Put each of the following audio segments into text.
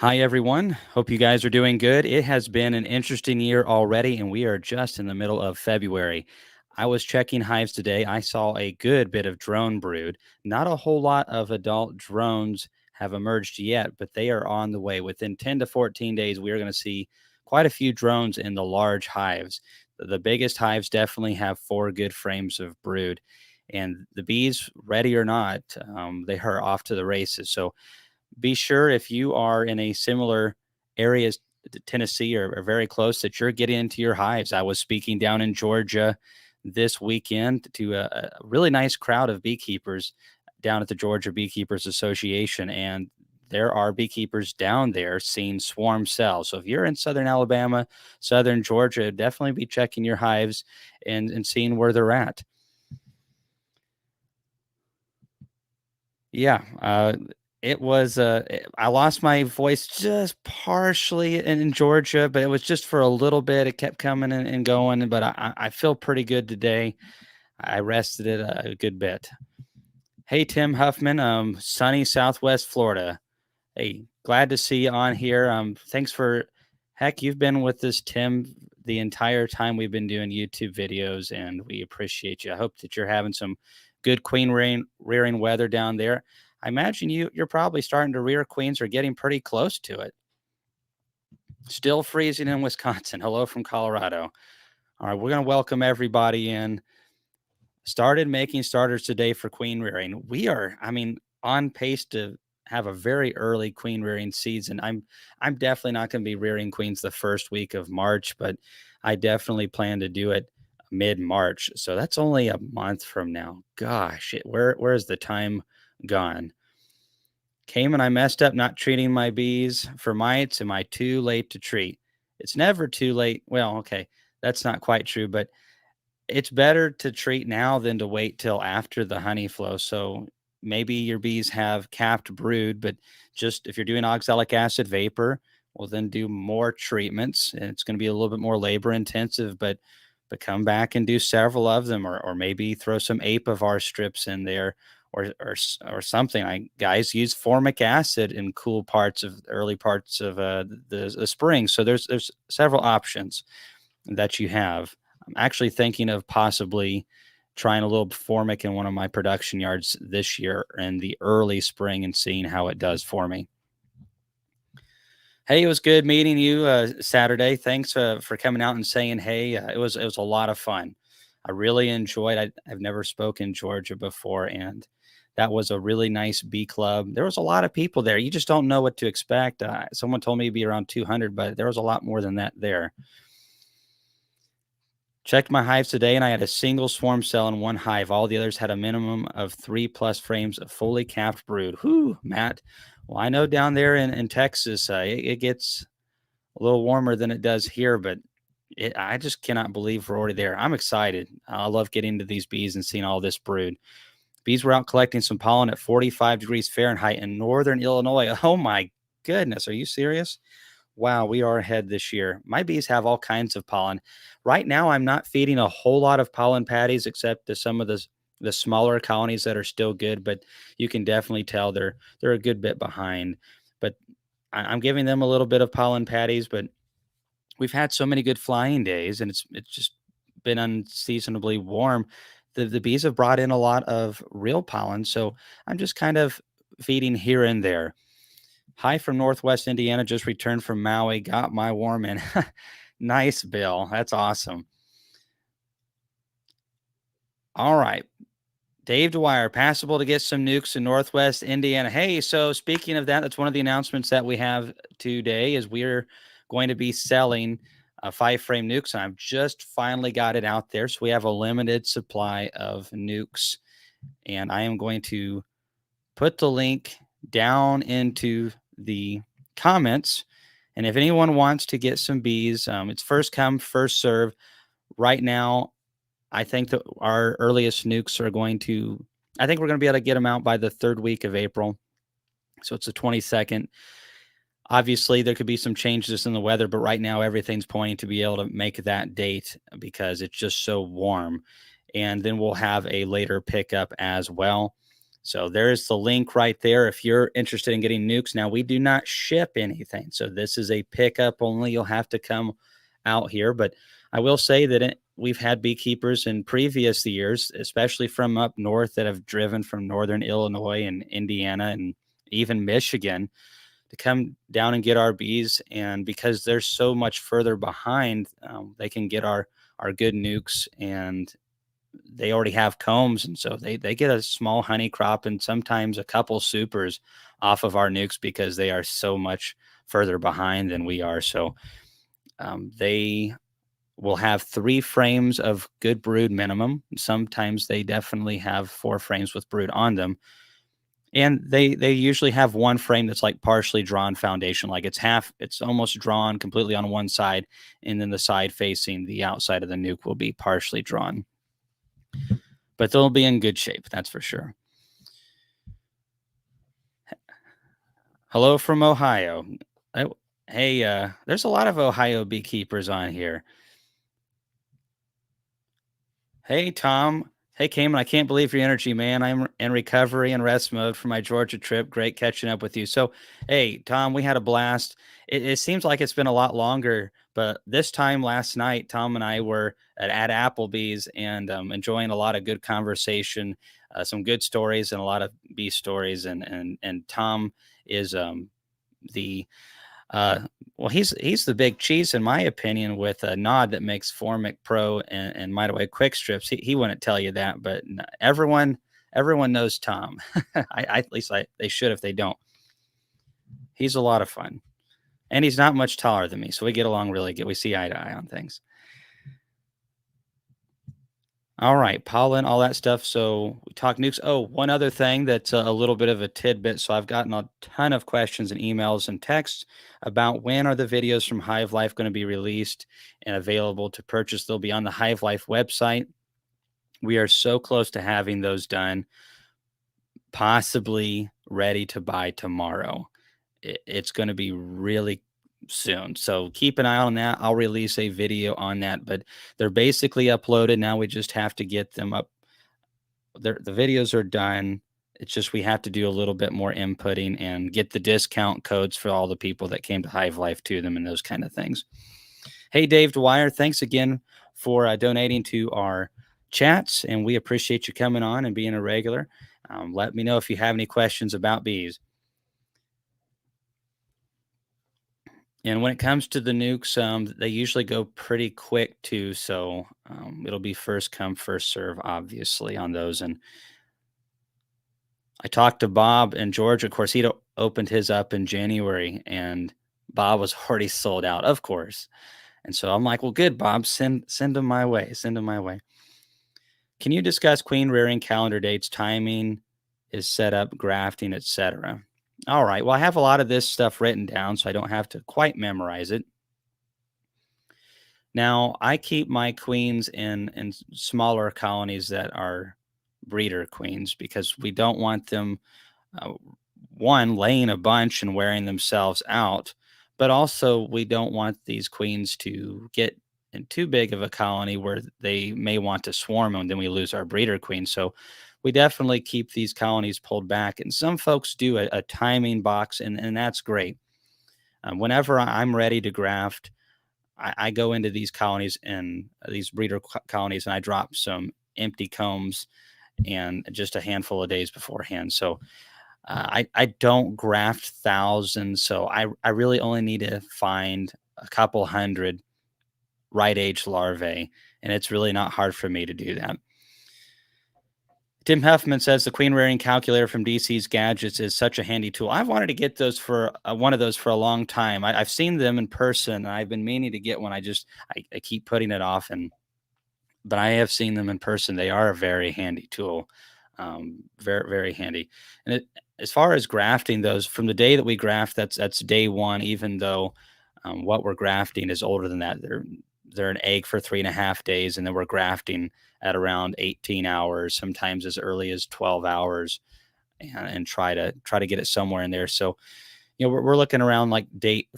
Hi, everyone. Hope you guys are doing good. It has been an interesting year already, and we are just in the middle of February. I was checking hives today. I saw a good bit of drone brood. Not a whole lot of adult drones have emerged yet, but they are on the way. Within 10 to 14 days, we are going to see quite a few drones in the large hives. The biggest hives definitely have four good frames of brood, and the bees, ready or not, they are off to the races. So, be sure if you are in a similar area to Tennessee or very close that you're getting into your hives. I was speaking down in Georgia this weekend to a really nice crowd of beekeepers down at the Georgia Beekeepers Association, and there are beekeepers down there seeing swarm cells. So if you're in southern Alabama, southern Georgia, definitely be checking your hives and seeing where they're at. Yeah, it was, I lost my voice just partially in Georgia, but it was just for a little bit. It kept coming and going, but I feel pretty good today. I rested it a good bit. Hey, Tim Huffman, sunny Southwest Florida. Hey, glad to see you on here. Thanks for heck, you've been with us, Tim, the entire time we've been doing YouTube videos, and we appreciate you. I hope that you're having some good queen rearing weather down there. I imagine you're probably starting to rear queens or getting pretty close to it. Still freezing in Wisconsin. Hello from Colorado. All right, we're gonna welcome everybody in. Started making starters today for queen rearing. We are, I mean, on pace to have a very early queen rearing season. I'm definitely not going to be rearing queens the first week of March, but I definitely plan to do it mid-March. So that's only a month from now. Gosh, where's the time gone? Came and I messed up not treating my bees for mites. Am I too late to treat? It's never too late. Well, okay, that's not quite true, but it's better to treat now than to wait till after the honey flow. So maybe your bees have capped brood, but just if you're doing oxalic acid vapor, well, then do more treatments. And it's going to be a little bit more labor intensive, but come back and do several of them, or maybe throw some Apivar strips in there, or something. I guys use formic acid in cool parts of early parts of the spring. So there's several options that you have. I'm actually thinking of possibly trying a little formic in one of my production yards this year in the early spring and seeing how it does for me. Hey, it was good meeting you Saturday. Thanks for coming out and saying hey. It was a lot of fun. I really enjoyed. I've never spoken Georgia before, and that was a really nice bee club. There was a lot of people there. You just don't know what to expect. Someone told me it'd be around 200, but there was a lot more than that there. Checked my hives today and I had a single swarm cell in one hive. All the others had a minimum of 3+ frames of fully capped brood. Whew, Matt. Well, I know down there in Texas, it gets a little warmer than it does here, but I just cannot believe we're already there. I'm excited. I love getting to these bees and seeing all this brood. Bees were out collecting some pollen at 45 degrees Fahrenheit in northern Illinois. Oh my goodness. Are you serious? Wow, we are ahead this year. My bees have all kinds of pollen. Right now, I'm not feeding a whole lot of pollen patties except to some of the smaller colonies that are still good, but you can definitely tell they're a good bit behind. But I'm giving them a little bit of pollen patties, but we've had so many good flying days, and it's just been unseasonably warm. The bees have brought in a lot of real pollen, so I'm just kind of feeding here and there. Hi from Northwest Indiana, just returned from Maui, got my warm in. Nice, Bill. That's awesome. All right. Dave Dwyer, passable to get some nukes in Northwest Indiana. Hey, so speaking of that, that's one of the announcements that we have today is we're going to be selling 5-frame nukes. And I've just finally got it out there. So we have a limited supply of nukes. And I am going to put the link down into the comments. And if anyone wants to get some bees, it's first come, first serve. Right now, I think that our earliest nukes are going to, I think we're going to be able to get them out by the third week of April. So it's the 22nd. Obviously, there could be some changes in the weather, but right now everything's pointing to be able to make that date because it's just so warm. And then we'll have a later pickup as well. So there's the link right there if you're interested in getting nukes. Now, we do not ship anything. So this is a pickup only. You'll have to come out here. But I will say that we've had beekeepers in previous years, especially from up north, that have driven from northern Illinois and Indiana and even Michigan to come down and get our bees. And because they're so much further behind, they can get our good nukes, and they already have combs, and so they get a small honey crop and sometimes a couple supers off of our nukes because they are so much further behind than we are. So they will have 3 frames of good brood minimum. Sometimes they definitely have 4 frames with brood on them, and they usually have 1 frame that's like partially drawn foundation, like it's almost drawn completely on one side, and then the side facing the outside of the nuke will be partially drawn. But they'll be in good shape, that's for sure. Hello from Ohio. I, hey, there's a lot of Ohio beekeepers on here. Hey, Tom. Hey, Cayman. I can't believe your energy, man. I'm in recovery and rest mode for my Georgia trip. Great catching up with you. So, hey, Tom, we had a blast. It seems like it's been a lot longer, but this time last night, Tom and I were at Applebee's and enjoying a lot of good conversation, some good stories, and a lot of bee stories. And Tom is the uh, well, he's the big cheese in my opinion with a nod that makes Formic Pro and Mite Away quick strips. He wouldn't tell you that, but everyone knows Tom. At least they should if they don't. He's a lot of fun, and he's not much taller than me, so we get along really good. We see eye to eye on things. All right, pollen, all that stuff. So we talk nukes. Oh, one other thing that's a little bit of a tidbit. So I've gotten a ton of questions and emails and texts about when are the videos from Hive Life going to be released and available to purchase. They'll be on the Hive Life website. We are so close to having those done, possibly ready to buy tomorrow. It's going to be really soon. So keep an eye on that. I'll release a video on that, but they're basically uploaded. Now we just have to get them up. The videos are done. It's just we have to do a little bit more inputting and get the discount codes for all the people that came to Hive Life to them and those kind of things. Hey, Dave Dwyer, thanks again for donating to our chats, and we appreciate you coming on and being a regular. Let me know if you have any questions about bees. And when it comes to the nukes, they usually go pretty quick too. So it'll be first come, first serve, obviously, on those. And I talked to Bob in Georgia. Of course, he'd opened his up in January, and Bob was already sold out, of course. And so I'm like, well, good, Bob, send them my way. Send them my way. Can you discuss queen rearing calendar dates, timing is set up, grafting, etc.? All right. Well, I have a lot of this stuff written down, so I don't have to quite memorize it. Now, I keep my queens in smaller colonies that are breeder queens because we don't want them uh, one laying a bunch and wearing themselves out, but also we don't want these queens to get in too big of a colony where they may want to swarm and then we lose our breeder queen. So we definitely keep these colonies pulled back. And some folks do a timing box, and that's great. Whenever I'm ready to graft, I go into these colonies and these breeder colonies and I drop some empty combs and just a handful of days beforehand. So I don't graft thousands. So I really only need to find a couple hundred right age larvae. And it's really not hard for me to do that. Tim Huffman says the queen rearing calculator from DC's Gadgets is such a handy tool. I've wanted to get those for one of those for a long time. I've seen them in person. And I've been meaning to get one. I keep putting it off, but I have seen them in person. They are a very handy tool, very very handy. And as far as grafting those, from the day that we graft, that's day one. Even though what we're grafting is older than that, they're an egg for 3.5 days, and then we're grafting at around 18 hours, sometimes as early as 12 hours, and try to get it somewhere in there. So we're looking around like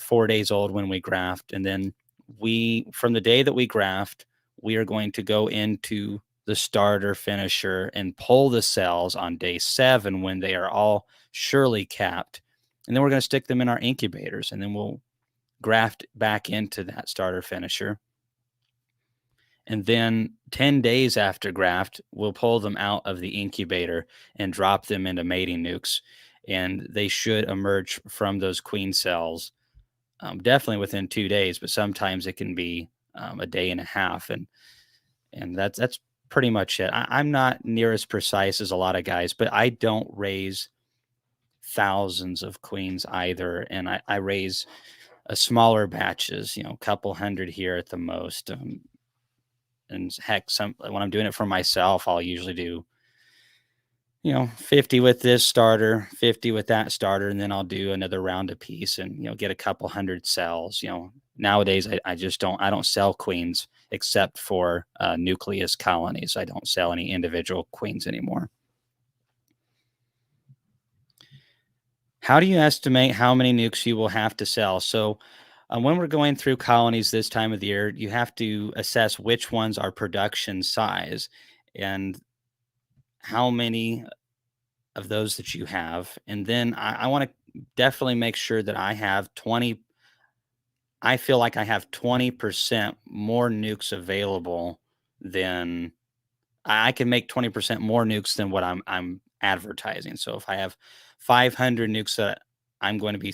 4 days old when we graft, and then we from the day that we graft, we are going to go into the starter finisher and pull the cells on day 7 when they are all surely capped. And then we're going to stick them in our incubators, and then we'll graft back into that starter finisher. And then 10 days after graft, we'll pull them out of the incubator and drop them into mating nukes. And they should emerge from those queen cells definitely within 2 days, but sometimes it can be a day and a half. And that's pretty much it. I'm not near as precise as a lot of guys, but I don't raise thousands of queens either. And I raise a smaller batches, a couple hundred here at the most. And heck, some when I'm doing it for myself, I'll usually do 50 with this starter, 50 with that starter, and then I'll do another round a piece and get a couple hundred cells. Nowadays I just I don't sell queens except for nucleus colonies. I don't sell any individual queens anymore. How do you estimate how many nukes you will have to sell? So, when we're going through colonies this time of the year, you have to assess which ones are production size and how many of those that you have. And then I want to definitely make sure that I feel like I have 20% more nukes available than I can make 20% more nukes than what I'm advertising. So if I have 500 nukes that I'm going to be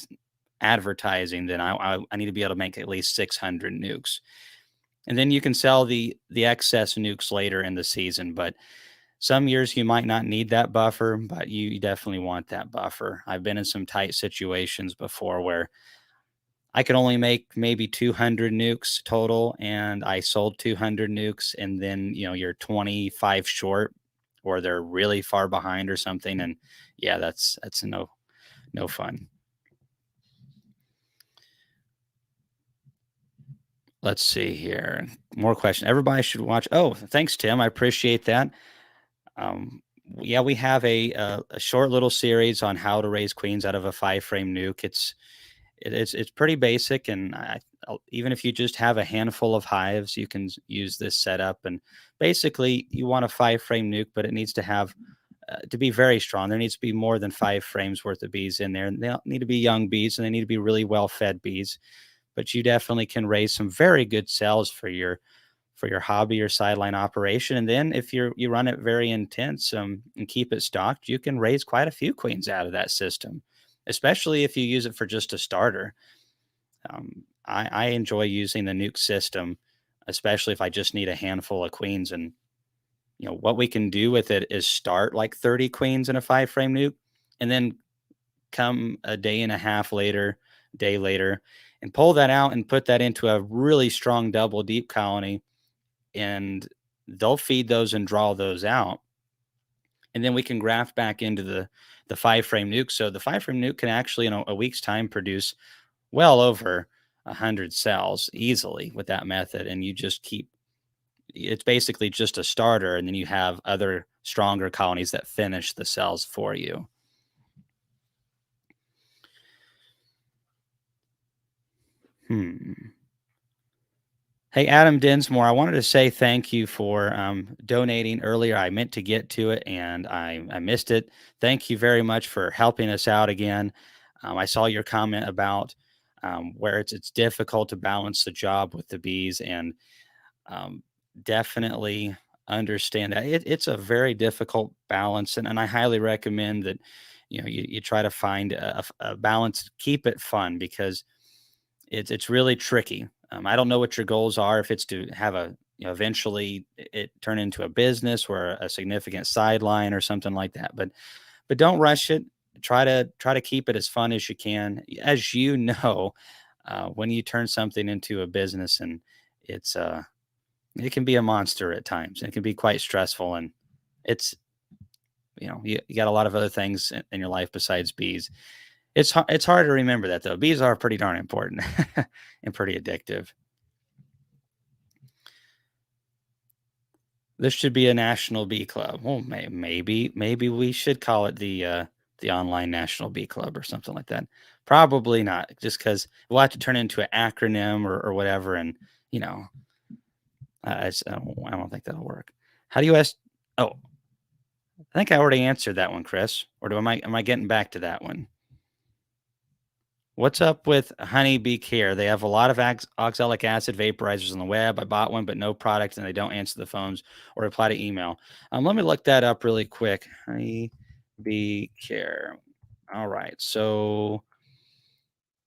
advertising, then I need to be able to make at least 600 nukes. And then you can sell the excess nukes later in the season, but some years you might not need that buffer, but you definitely want that buffer. I've been in some tight situations before where I could only make maybe 200 nukes total, and I sold 200 nukes, and then you're 25 short, or they're really far behind or something, and yeah, that's no fun. Let's see here, more question. Everybody should watch. Oh, thanks, Tim. I appreciate that. Um, yeah, we have a short little series on how to raise queens out of a 5 frame nuke. It's pretty basic, and even if you just have a handful of hives, you can use this setup. And basically, you want a 5 frame nuke, but it needs to have to be very strong. There needs to be more than 5 frames worth of bees in there, and they don't need to be young bees, and they need to be really well fed bees. But you definitely can raise some very good cells for your hobby or sideline operation. And then if you run it very intense and keep it stocked, you can raise quite a few queens out of that system, especially if you use it for just a starter. I enjoy using the nuke system, especially if I just need a handful of queens. And what we can do with it is start like 30 queens in a 5 frame nuke, and then come a day and a half later, day later, and pull that out and put that into a really strong double deep colony, and they'll feed those and draw those out. And then we can graft back into the 5 frame nuke. So the 5 frame nuke can actually in a week's time produce well over 100 cells easily with that method. And you just keep it's basically just a starter, and then you have other stronger colonies that finish the cells for you. Hmm. Hey, Adam Dinsmore, I wanted to say thank you for donating earlier. I meant to get to it and I missed it. Thank you very much for helping us out again. I saw your comment about where it's difficult to balance the job with the bees, and um, definitely understand that it's a very difficult balance. And I highly recommend that you try to find a balance, keep it fun, because it's really tricky. I don't know what your goals are. If it's to have eventually it turn into a business or a significant sideline or something like that. But don't rush it. Try to keep it as fun as you can. As when you turn something into a business, and it's it can be a monster at times. It can be quite stressful, and it's you got a lot of other things in your life besides bees. It's hard to remember that, though. Bees are pretty darn important and pretty addictive. This should be a national bee club. Well, maybe we should call it the online national bee club or something like that. Probably not, just because we'll have to turn it into an acronym or whatever, and you know, I don't think that'll work. How do you ask? Oh, I think I already answered that one, Chris. Or am I getting back to that one? What's up with Honeybee Care? They have a lot of oxalic acid vaporizers on the web. I bought one, but no product, and they don't answer the phones or reply to email. Let me look that up really quick. Honeybee Care. All right. So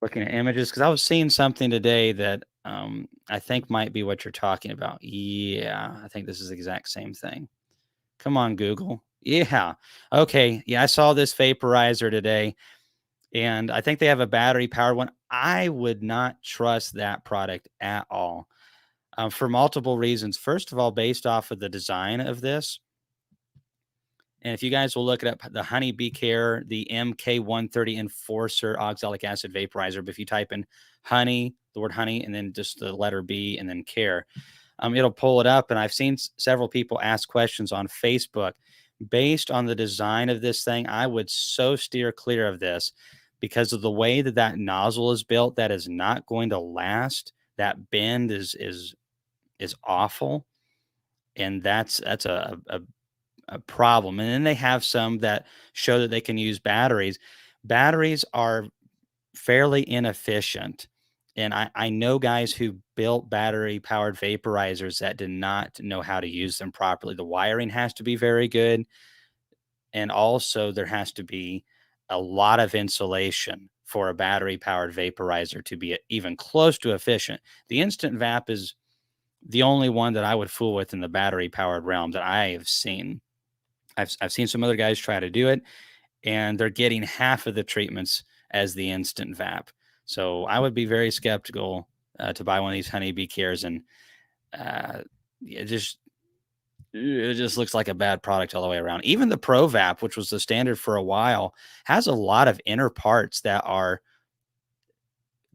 looking at images, because I was seeing something today that I think might be what you're talking about. Yeah, I think this is the exact same thing. Come on, Google. Yeah. Okay. Yeah, I saw this vaporizer today, and I think they have a battery powered one. I would not trust that product at all, for multiple reasons. First of all, based off of the design of this, and if you guys will look it up, the Honey Bee Care, the MK130 Enforcer oxalic acid vaporizer. But if you type in honey, the word honey, and then just the letter B and then care, it'll pull it up. And I've seen several people ask questions on Facebook based on the design of this thing. I would so steer clear of this because of the way that that nozzle is built. That is not going to last. That bend is awful, and that's a problem. And then they have some that show that they can use batteries. Batteries are fairly inefficient. And I know guys who built battery powered vaporizers that did not know how to use them properly. The wiring has to be very good. And also, there has to be a lot of insulation for a battery powered vaporizer to be even close to efficient. The instant vap is the only one that I would fool with in the battery powered realm that I have seen. I've seen some other guys try to do it, and they're getting half of the treatments as the instant vap. So I would be very skeptical to buy one of these honeybee cares, and uh, it just looks like a bad product all the way around. Even the Pro Vap, which was the standard for a while, has a lot of inner parts that are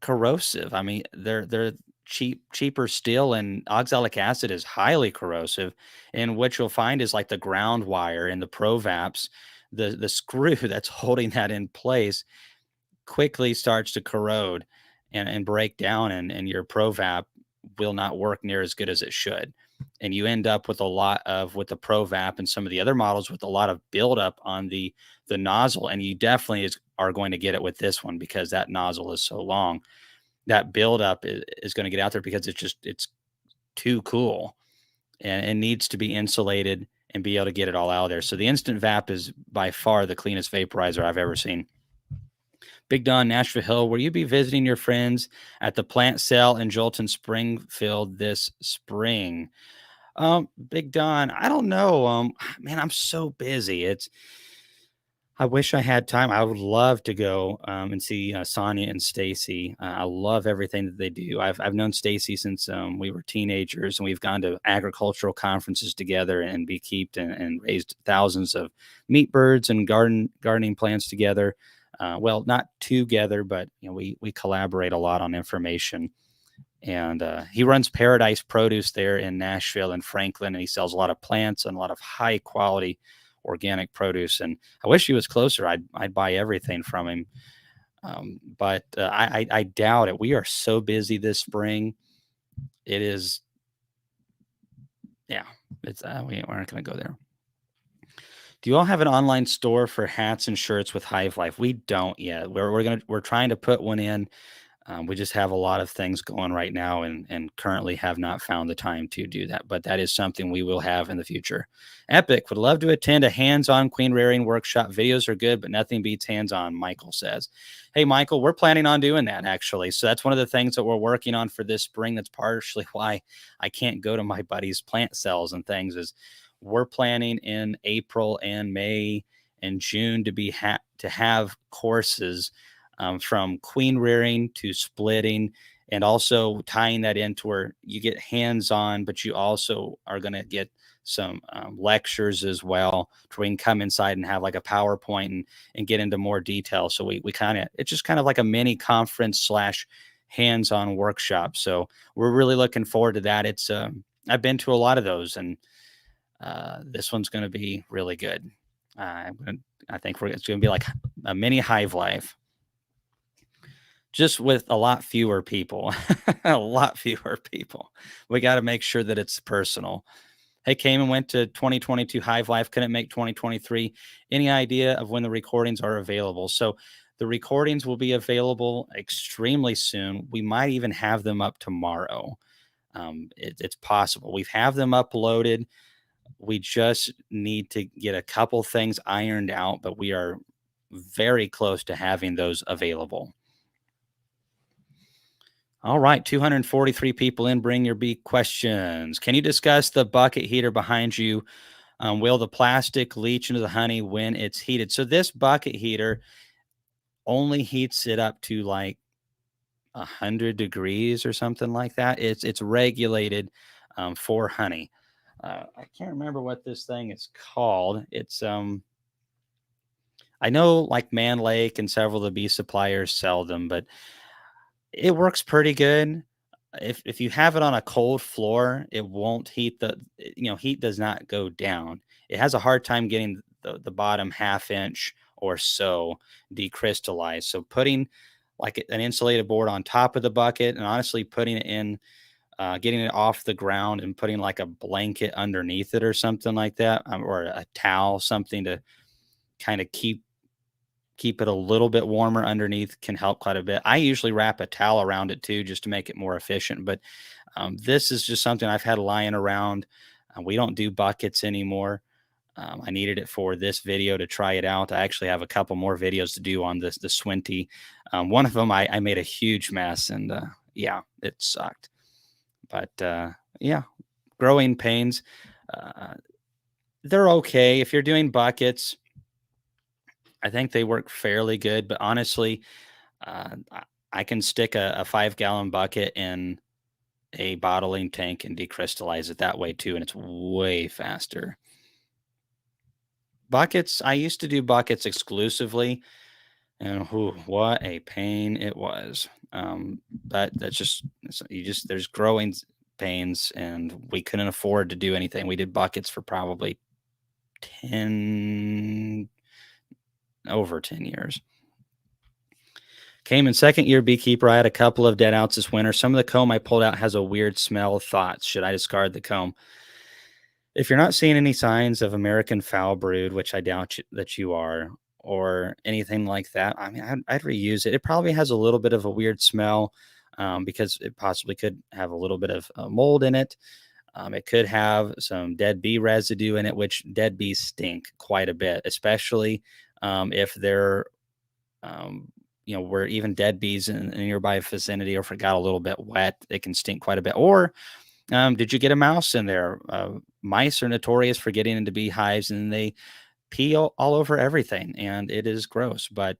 corrosive. I mean, they're cheaper steel, and oxalic acid is highly corrosive. And what you'll find is like the ground wire in the Pro Vaps, the screw that's holding that in place quickly starts to corrode and break down, and your ProVap will not work near as good as it should. And you end up with a lot of with the ProVap and some of the other models with a lot of buildup on the nozzle. And you definitely are going to get it with this one because that nozzle is so long. That buildup is going to get out there because it's too cool, and it needs to be insulated and be able to get it all out of there. So the Instant Vap is by far the cleanest vaporizer I've ever seen. Big Don, Nashville Hill, will you be visiting your friends at the plant sale in Jolton Springfield this spring? Big Don, I don't know. Man, I'm so busy. I wish I had time. I would love to go and see Sonia and Stacy. I love everything that they do. I've known Stacy since we were teenagers, and we've gone to agricultural conferences together and beekeeped and raised thousands of meat birds and gardening plants together. Well, not together, but we collaborate a lot on information. And he runs Paradise Produce there in Nashville and Franklin, and he sells a lot of plants and a lot of high quality organic produce. And I wish he was closer. I'd buy everything from him. But I doubt it. We are so busy this spring. It is, yeah. It's we aren't going to go there. Do you all have an online store for hats and shirts with Hive Life? We don't yet. We're trying to put one in. We just have a lot of things going right now, and currently have not found the time to do that. But that is something we will have in the future. Epic would love to attend a hands-on queen rearing workshop. Videos are good, but nothing beats hands-on, Michael says. Hey, Michael, we're planning on doing that, actually. So that's one of the things that we're working on for this spring. That's partially why I can't go to my buddies' plant sales and things, is we're planning in April and May and June to have courses from queen rearing to splitting, and also tying that into where you get hands on, but you also are going to get some lectures as well, to where we can come inside and have like a PowerPoint and get into more detail. So we kind of, it's just kind of like a mini conference slash hands-on workshop. So we're really looking forward to that. It's I've been to a lot of those, and this one's going to be really good. I think it's going to be like a mini Hive Life, just with a lot fewer people. A lot fewer people. We got to make sure that it's personal. Hey, came and went to 2022 Hive Life, couldn't make 2023. Any idea of when the recordings are available? So the recordings will be available extremely soon. We might even have them up tomorrow. It's possible. We have them uploaded. We just need to get a couple things ironed out, but we are very close to having those available. All right, 243 people in. Bring your bee questions. Can you discuss the bucket heater behind you? Will the plastic leach into the honey when it's heated? So this bucket heater only heats it up to like 100 degrees or something like that. It's regulated for honey. I can't remember what this thing is called. I know like Man Lake and several of the bee suppliers sell them, but it works pretty good. If you have it on a cold floor, it won't heat heat does not go down. It has a hard time getting the bottom half inch or so decrystallized. So putting like an insulated board on top of the bucket and honestly putting it in, getting it off the ground and putting like a blanket underneath it or something like that, or a towel, something to kind of keep it a little bit warmer underneath can help quite a bit. I usually wrap a towel around it too, just to make it more efficient. But this is just something I've had lying around. We don't do buckets anymore. I needed it for this video to try it out. I actually have a couple more videos to do on the Swinty. One of them I made a huge mess, and yeah, it sucked. But yeah, growing pains, uh, they're okay if you're doing buckets. I think they work fairly good, but honestly, I can stick a 5 gallon bucket in a bottling tank and decrystallize it that way too, and it's way faster. Buckets, I used to do buckets exclusively, and whew, what a pain it was. But there's growing pains, and we couldn't afford to do anything. We did buckets for probably 10, over 10 years. Came in second year beekeeper. I had a couple of dead outs this winter. Some of the comb I pulled out has a weird smell. Thoughts? Should I discard the comb? If you're not seeing any signs of American foul brood, which I doubt that you are, or anything like that, I mean, I'd reuse it. It probably has a little bit of a weird smell, because it possibly could have a little bit of mold in it. It could have some dead bee residue in it, which dead bees stink quite a bit, especially if they're where even dead bees in a nearby vicinity, or if it got a little bit wet, it can stink quite a bit. Or did you get a mouse in there? Mice are notorious for getting into beehives and they pee all over everything, and it is gross. But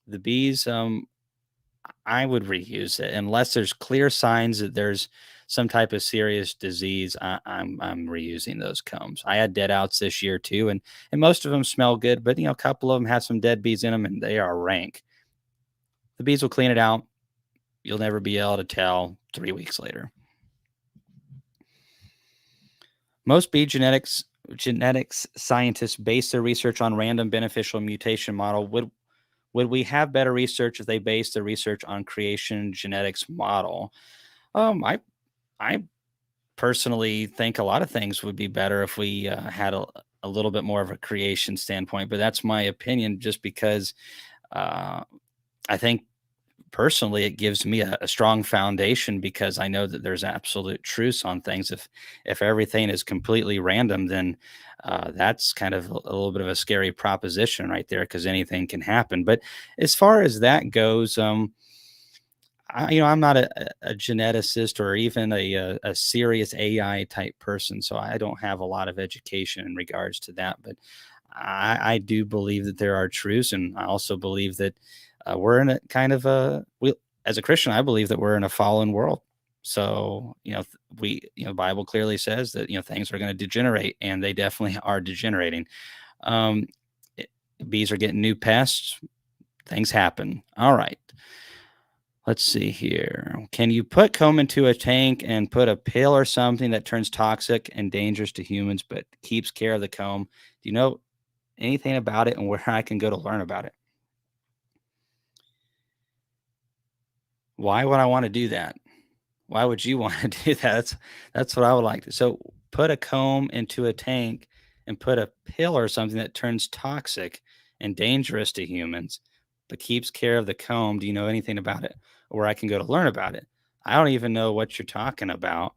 the bees, I would reuse it unless there's clear signs that there's some type of serious disease. I'm reusing those combs. I had dead outs this year too, and most of them smell good, but a couple of them have some dead bees in them, and they are rank. The bees will clean it out. You'll never be able to tell 3 weeks later. Most bee genetics scientists base their research on random beneficial mutation model. Would we have better research if they based their research on creation genetics model? I personally think a lot of things would be better if we had a little bit more of a creation standpoint, but that's my opinion. Just because uh, I think personally it gives me a strong foundation, because I know that there's absolute truths on things. If everything is completely random, then that's kind of a little bit of a scary proposition right there, because anything can happen. But as far as that goes, I'm not a geneticist or even a serious AI type person, so I don't have a lot of education in regards to that. But I do believe that there are truths, and I also believe that we're in a kind of as a Christian, I believe that we're in a fallen world. So the Bible clearly says that things are going to degenerate, and they definitely are degenerating. Um, it- Bees are getting new pests. Things happen. All right. Let's see here. Can you put comb into a tank and put a pill or something that turns toxic and dangerous to humans, but keeps care of the comb? Do you know anything about it and where I can go to learn about it? Why would I want to do that? Why would you want to do that? That's what I would like to. So put a comb into a tank and put a pill or something that turns toxic and dangerous to humans, but keeps care of the comb. Do you know anything about it? Or I can go to learn about it. I don't even know what you're talking about.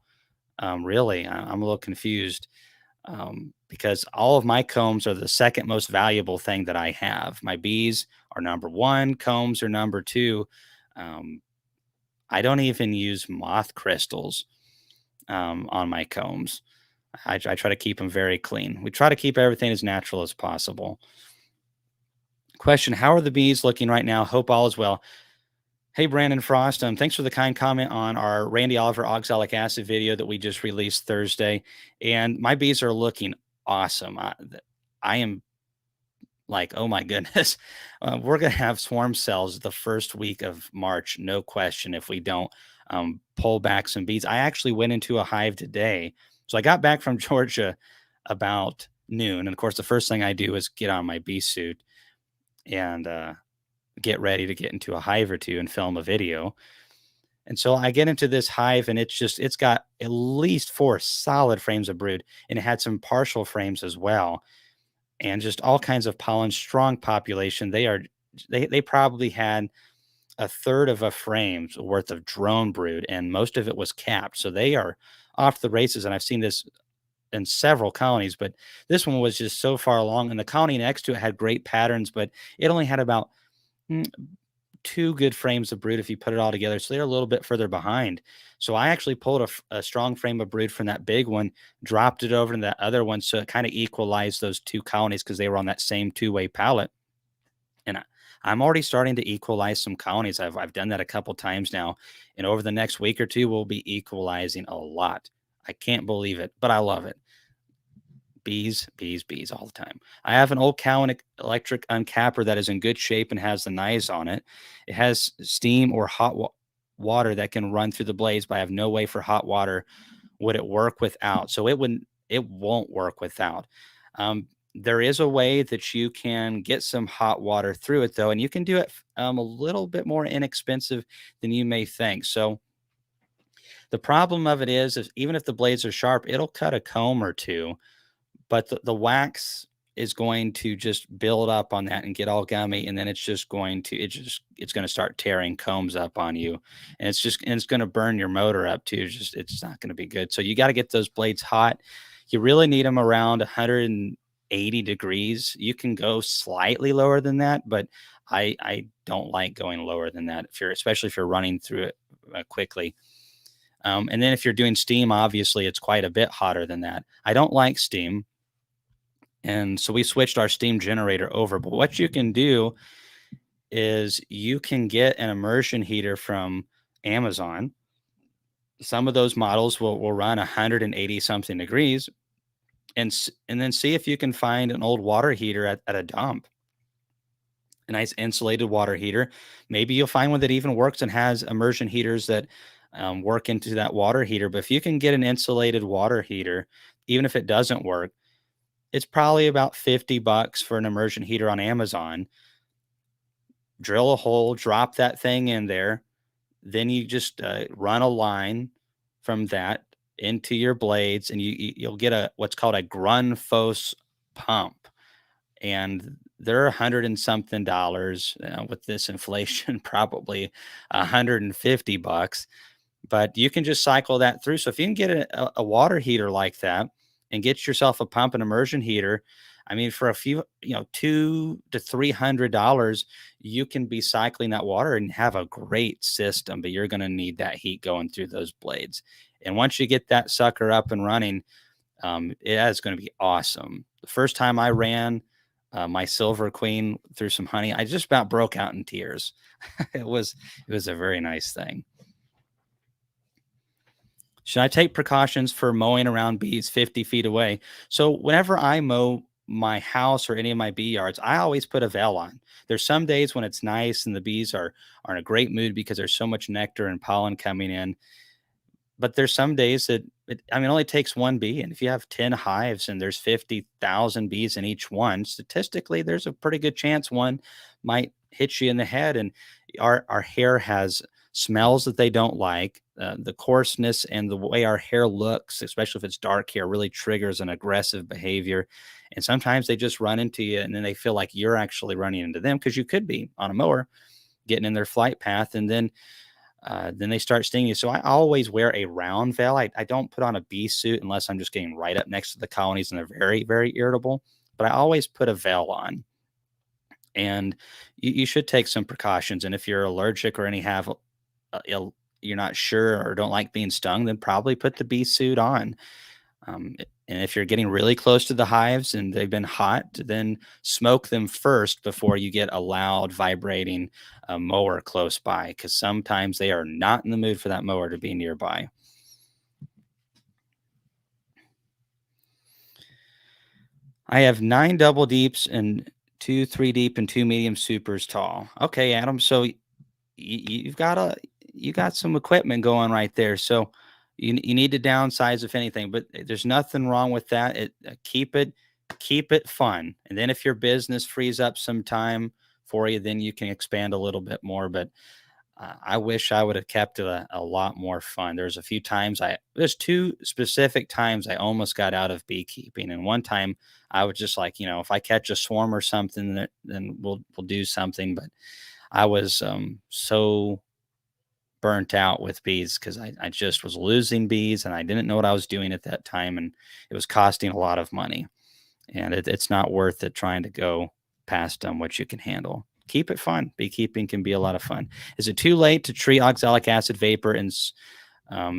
Really, I'm a little confused because all of my combs are the second most valuable thing that I have. My bees are number one, combs are number two. Um, I don't even use moth crystals on my combs. I try to keep them very clean. We try to keep everything as natural as possible. Question: how are the bees looking right now? Hope all is well. Hey, Brandon Frost. Thanks for the kind comment on our Randy Oliver oxalic acid video that we just released Thursday. And my bees are looking awesome. I am like, oh my goodness, we're gonna have swarm cells the first week of March, no question. If we don't pull back some bees, I actually went into a hive today. So I got back from Georgia about noon, and of course, the first thing I do is get on my bee suit and get ready to get into a hive or two and film a video. And so I get into this hive, and it's got at least four solid frames of brood, and it had some partial frames as well, and just all kinds of pollen, strong population. They probably had a third of a frame's worth of drone brood, and most of it was capped. So they are off the races. And I've seen this in several colonies, but this one was just so far along. And the colony next to it had great patterns, but it only had about mm, two good frames of brood if you put it all together. So they're a little bit further behind. So I actually pulled a strong frame of brood from that big one, dropped it over to that other one. So it kind of equalized those two colonies because they were on that same two-way pallet. And I'm already starting to equalize some colonies. I've done that a couple times now. And over the next week or two, we'll be equalizing a lot. I can't believe it, but I love it. Bees, bees, bees all the time. I have an old cow and electric uncapper that is in good shape and has the knives on it. It has steam or water that can run through the blades, but I have no way for hot water. Would it work without? So it won't work without. There is a way that you can get some hot water through it though, and you can do it a little bit more inexpensive than you may think. So the problem of it is even if the blades are sharp, it'll cut a comb or two, but the wax is going to just build up on that and get all gummy, and then it's going to start tearing combs up on you, and it's going to burn your motor up too. It's not going to be good. So you got to get those blades hot. You really need them around 180 degrees. You can go slightly lower than that, but I don't like going lower than that if you're especially if you're running through it quickly. And then if you're doing steam, obviously it's quite a bit hotter than that. I don't like steam, and so we switched our steam generator over. But what you can do is you can get an immersion heater from Amazon. Some of those models will run 180 something degrees, and then see if you can find an old water heater at a dump, a nice insulated water heater. Maybe you'll find one that even works and has immersion heaters that work into that water heater. But if you can get an insulated water heater, even if it doesn't work, it's probably about 50 bucks for an immersion heater on Amazon. Drill a hole, drop that thing in there. Then you just run a line from that into your blades, and you'll get a what's called a Grundfos pump, and they're 100 and something dollars with this inflation, probably 150 bucks. But you can just cycle that through. So if you can get a water heater like that and get yourself a pump and immersion heater, I mean, for a few, $200 to $300, you can be cycling that water and have a great system. But you're going to need that heat going through those blades. And once you get that sucker up and running, it is going to be awesome. The first time I ran my Silver Queen through some honey, I just about broke out in tears. It was a very nice thing. Should I take precautions for mowing around bees 50 feet away? So whenever I mow my house or any of my bee yards, I always put a veil on. There's some days when it's nice and the bees are in a great mood because there's so much nectar and pollen coming in. But there's some days that it only takes one bee. And if you have 10 hives and there's 50,000 bees in each one, statistically, there's a pretty good chance one might hit you in the head. And our hair has smells that they don't like. The coarseness and the way our hair looks, especially if it's dark hair, really triggers an aggressive behavior. And sometimes they just run into you and then they feel like you're actually running into them because you could be on a mower getting in their flight path. And then they start stinging you. So I always wear a round veil. I don't put on a bee suit unless I'm just getting right up next to the colonies and they're very, very irritable. But I always put a veil on. And you should take some precautions. And if you're allergic or any have you're not sure or don't like being stung, then probably put the bee suit on. And if you're getting really close to the hives and they've been hot, then smoke them first before you get a loud vibrating mower close by, because sometimes they are not in the mood for that mower to be nearby. I have 9 double deeps and 2 3 deep and 2 medium supers tall. Okay, Adam. So you've got you got some equipment going right there. So you need to downsize if anything, but there's nothing wrong with that. Keep it fun. And then if your business frees up some time for you, then you can expand a little bit more. But I wish I would have kept it a lot more fun. There's a few times there's two specific times I almost got out of beekeeping. And one time I was just like, if I catch a swarm or something, then we'll do something. But I was so burnt out with bees because I just was losing bees and I didn't know what I was doing at that time. And it was costing a lot of money. And it's not worth it trying to go past what you can handle. Keep it fun. Beekeeping can be a lot of fun. Is it too late to treat oxalic acid vapor in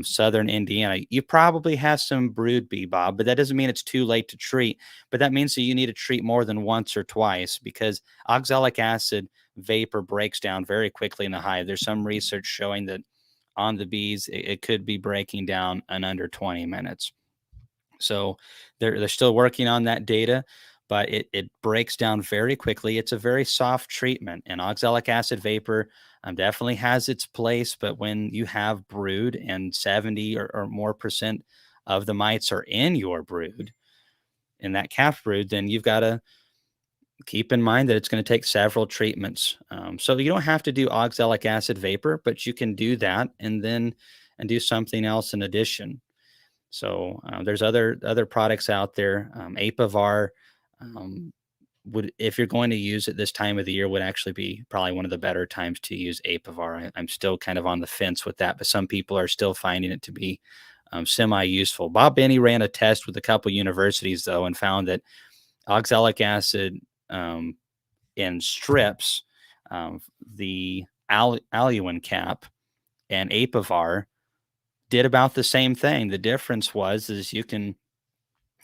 southern Indiana? You probably have some brood bee, Bob, but that doesn't mean it's too late to treat. But that means that you need to treat more than once or twice because oxalic acid vapor breaks down very quickly in the hive. There's some research showing that on the bees, it could be breaking down in under 20 minutes. So they're still working on that data, but it breaks down very quickly. It's a very soft treatment, and oxalic acid vapor definitely has its place. But when you have brood and 70 or more percent of the mites are in your brood, in that calf brood, then you've got to keep in mind that it's going to take several treatments. So you don't have to do oxalic acid vapor, but you can do that and do something else in addition. So there's other products out there. Apivar um, would, if you're going to use it this time of the year, would actually be probably one of the better times to use Apivar. I'm still kind of on the fence with that, but some people are still finding it to be semi-useful. Bob Benny ran a test with a couple universities though, and found that oxalic acid um, in strips, um, the aluin cap, and Apivar did about the same thing. The difference is you can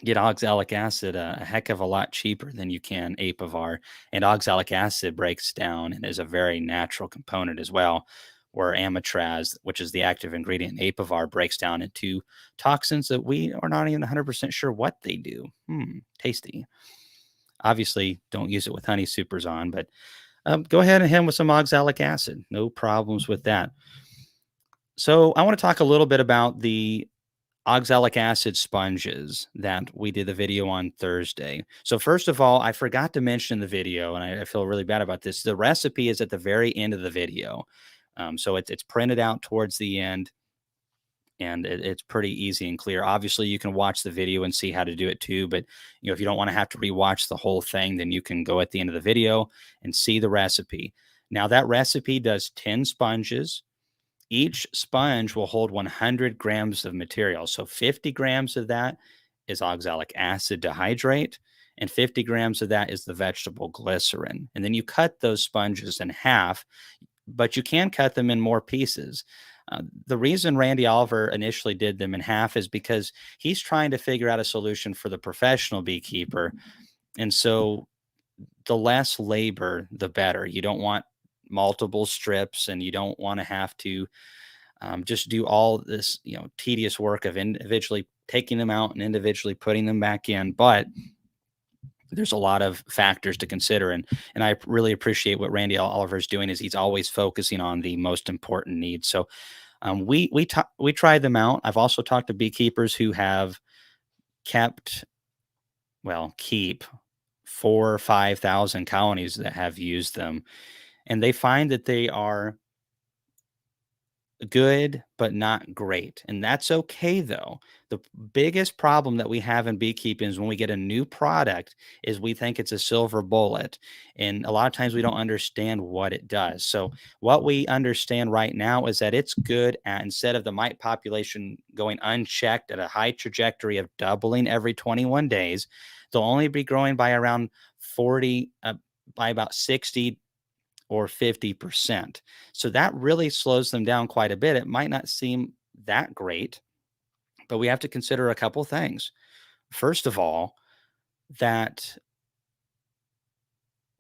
get oxalic acid a heck of a lot cheaper than you can Apivar, and oxalic acid breaks down and is a very natural component as well. Where amitraz, which is the active ingredient in Apivar, breaks down into toxins that we are not even 100% sure what they do. Tasty. Obviously, don't use it with honey supers on, but go ahead and hit 'em with some oxalic acid. No problems with that. So I want to talk a little bit about the oxalic acid sponges that we did the video on Thursday. So first of all, I forgot to mention in the video, and I feel really bad about this. The recipe is at the very end of the video. So it's printed out towards the end, and it's pretty easy and clear. Obviously, you can watch the video and see how to do it too. But if you don't want to have to rewatch the whole thing, then you can go at the end of the video and see the recipe. Now that recipe does 10 sponges. Each sponge will hold 100 grams of material. So 50 grams of that is oxalic acid to hydrate, and 50 grams of that is the vegetable glycerin. And then you cut those sponges in half, but you can cut them in more pieces. The reason Randy Oliver initially did them in half is because he's trying to figure out a solution for the professional beekeeper. And so the less labor, the better. You don't want multiple strips and you don't want to have to just do all this, tedious work of individually taking them out and individually putting them back in. But there's a lot of factors to consider, and I really appreciate what Randy Oliver is doing. Is he's always focusing on the most important needs. So we tried them out. I've also talked to beekeepers who have kept keep 4 or 5,000 colonies that have used them, and they find that they are good, but not great. And that's okay though. The biggest problem that we have in beekeeping is when we get a new product is we think it's a silver bullet. And a lot of times we don't understand what it does. So what we understand right now is that it's good at, instead of the mite population going unchecked at a high trajectory of doubling every 21 days, they'll only be growing by around 40, by about 60 or 50%. So that really slows them down quite a bit. It might not seem that great, but we have to consider a couple things. First of all, that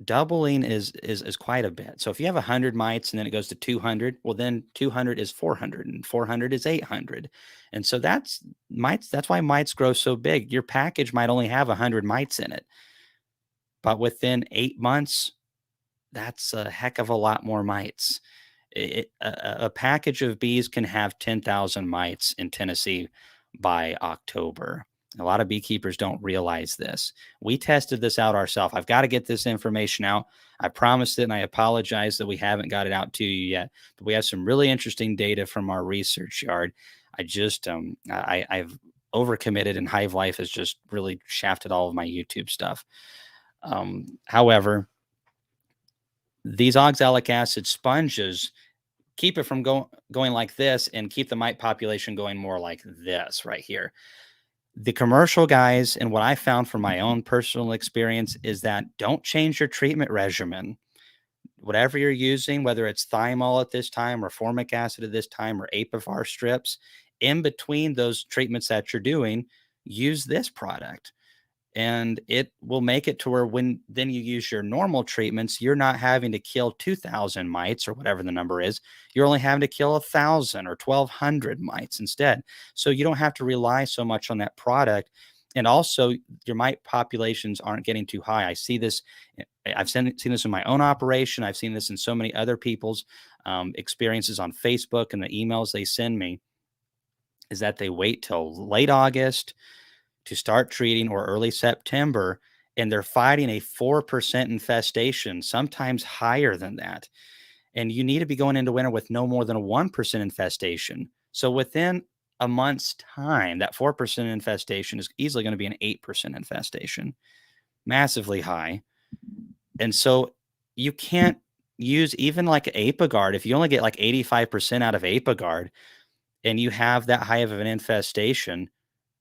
doubling is quite a bit. So if you have 100 mites and then it goes to 200, well then 200 is 400 and 400 is 800. And so that's mites, that's why mites grow so big. Your package might only have 100 mites in it, but within 8 months, that's a heck of a lot more mites. A package of bees can have 10,000 mites in Tennessee by October. A lot of beekeepers don't realize this. We tested this out ourselves. I've got to get this information out. I promised it, and I apologize that we haven't got it out to you yet. But we have some really interesting data from our research yard. I've overcommitted, and Hive Life has just really shafted all of my YouTube stuff. However, these oxalic acid sponges keep it from going like this and keep the mite population going more like this right here. The commercial guys, and what I found from my own personal experience, is that don't change your treatment regimen. Whatever you're using, whether it's thymol at this time or formic acid at this time or apivar strips, in between those treatments that you're doing, use this product, and it will make it to where when then you use your normal treatments, you're not having to kill 2,000 mites or whatever the number is. You're only having to kill 1,000 or 1,200 mites instead. So you don't have to rely so much on that product. And also, your mite populations aren't getting too high. I see this. I've seen this in my own operation. I've seen this in so many other people's experiences on Facebook and the emails they send me. Is that they wait till late August to start treating or early September, and they're fighting a 4% infestation, sometimes higher than that. And you need to be going into winter with no more than a 1% infestation. So within a month's time, that 4% infestation is easily going to be an 8% infestation, massively high. And so you can't use even like Apigard. If you only get like 85% out of Apigard and you have that high of an infestation,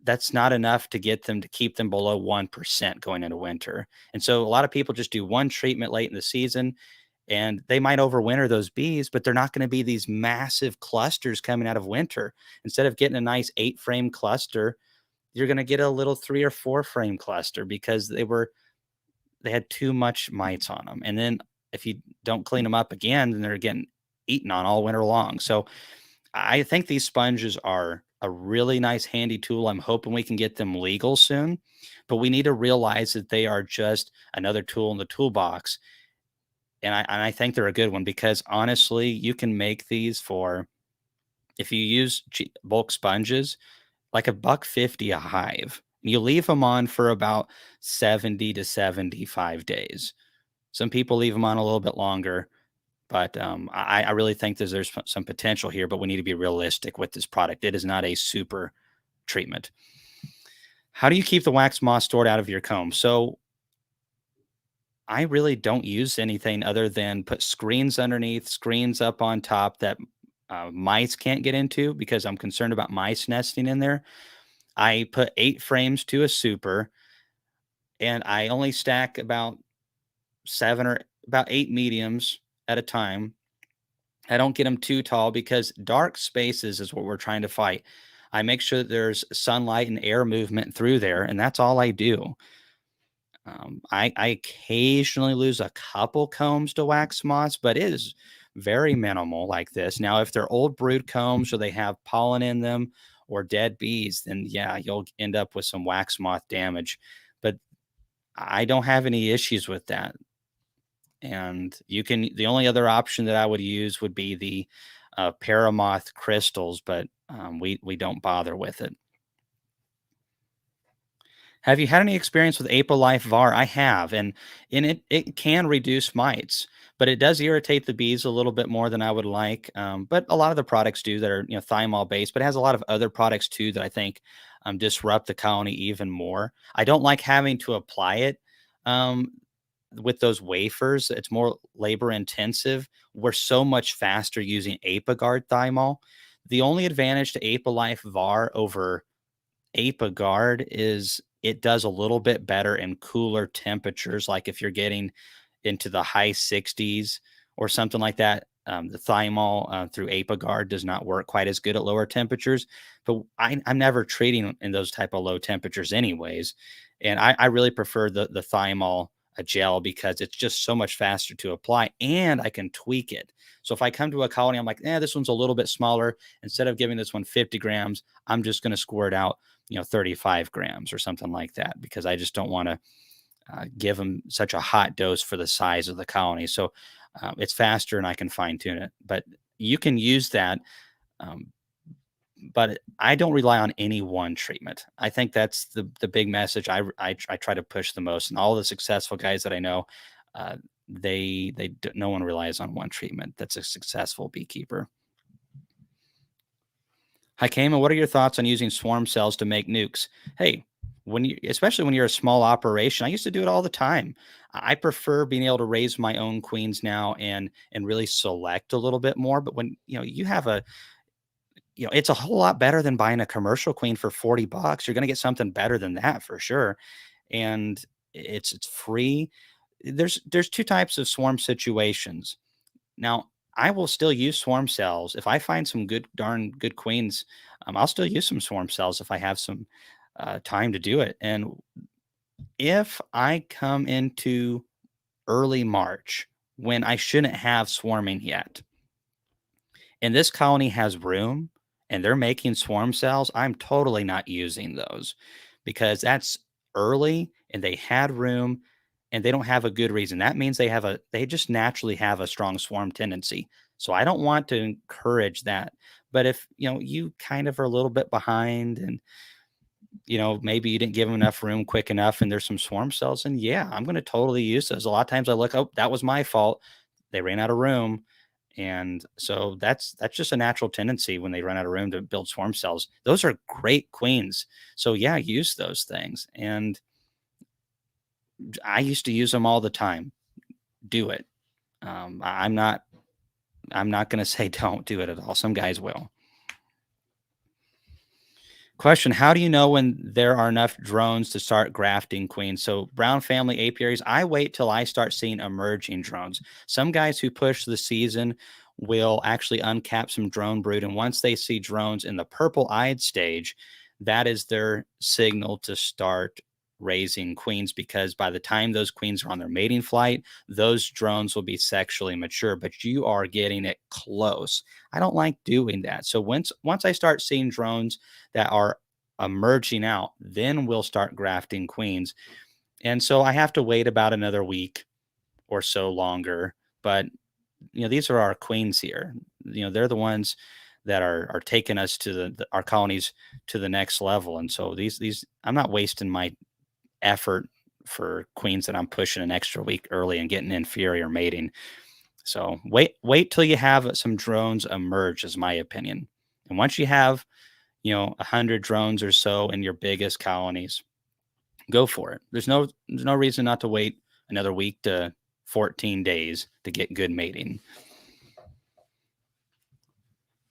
that's not enough to get them to keep them below 1% going into winter. And so a lot of people just do one treatment late in the season and they might overwinter those bees, but they're not going to be these massive clusters coming out of winter. Instead of getting a nice 8-frame cluster, you're going to get a little 3 or 4-frame cluster because they had too much mites on them. And then if you don't clean them up again, then they're getting eaten on all winter long. So I think these sponges are a really nice handy tool. I'm hoping we can get them legal soon, but we need to realize that they are just another tool in the toolbox. And I think they're a good one because honestly, you can make these for, if you use bulk sponges, like $1.50 a hive. You leave them on for about 70 to 75 days. Some people leave them on a little bit longer, but I really think there's some potential here, but we need to be realistic with this product. It is not a super treatment. How do you keep the wax moth stored out of your comb? So I really don't use anything other than put screens underneath, screens up on top that mice can't get into because I'm concerned about mice nesting in there. I put 8 frames to a super, and I only stack about 8 mediums at a time. I don't get them too tall because dark spaces is what we're trying to fight. I make sure that there's sunlight and air movement through there, and that's all I do. I occasionally lose a couple combs to wax moths, but it is very minimal like this. Now, if they're old brood combs or they have pollen in them or dead bees, then yeah, you'll end up with some wax moth damage. But I don't have any issues with that. And the only other option that I would use would be the paramoth crystals, but we don't bother with it. Have you had any experience with Apolife VAR? I have, and it can reduce mites, but it does irritate the bees a little bit more than I would like. But a lot of the products do that are thymol based, but it has a lot of other products too that I think disrupt the colony even more. I don't like having to apply it um, with those wafers. It's more labor intensive. We're so much faster using Apiguard thymol. The only advantage to Apolife VAR over APA is it does a little bit better in cooler temperatures, like if you're getting into the high 60s or something like that. The thymol through APA does not work quite as good at lower temperatures, but I'm never treating in those type of low temperatures anyways. And I really prefer the thymol a gel because it's just so much faster to apply and I can tweak it. So if I come to a colony, I'm like, this one's a little bit smaller. Instead of giving this one 50 grams, I'm just going to squirt out 35 grams or something like that because I just don't want to give them such a hot dose for the size of the colony. So it's faster and I can fine tune it. But you can use that. Um, but I don't rely on any one treatment. I think that's the big message I try to push the most. And all the successful guys that I know, uh, no one relies on one treatment. That's a successful beekeeper. Hi, Kama. What are your thoughts on using swarm cells to make nukes? Hey, especially when you're a small operation, I used to do it all the time. I prefer being able to raise my own queens now and really select a little bit more. But when you have it's a whole lot better than buying a commercial queen for $40. You're going to get something better than that for sure, and it's free. There's two types of swarm situations. Now, I will still use swarm cells if I find some darn good queens. I'll still use some swarm cells if I have some time to do it. And if I come into early March when I shouldn't have swarming yet, and this colony has room and they're making swarm cells, I'm totally not using those because that's early and they had room and they don't have a good reason. That means they just naturally have a strong swarm tendency. So I don't want to encourage that. But if you kind of are a little bit behind and maybe you didn't give them enough room quick enough and there's some swarm cells, and yeah, I'm going to totally use those. A lot of times I look, oh, that was my fault. They ran out of room. And so that's just a natural tendency when they run out of room to build swarm cells. Those are great queens. So yeah, use those things. And I used to use them all the time. Do it. I'm not going to say don't do it at all. Some guys will. Question: how do you know when there are enough drones to start grafting queens? So, brown family apiaries, I wait till I start seeing emerging drones. Some guys who push the season will actually uncap some drone brood. And once they see drones in the purple eyed stage, that is their signal to start raising queens because by the time those queens are on their mating flight, those drones will be sexually mature, but you are getting it close. I don't like doing that. So once I start seeing drones that are emerging out, then we'll start grafting queens. And so I have to wait about another week or so longer. But these are our queens here. They're the ones that are taking us to our colonies to the next level. And so these I'm not wasting my effort for queens that I'm pushing an extra week early and getting inferior mating. So wait till you have some drones emerge, is my opinion. And once you have 100 drones or so in your biggest colonies, go for it. There's no reason not to wait another week to 14 days to get good mating.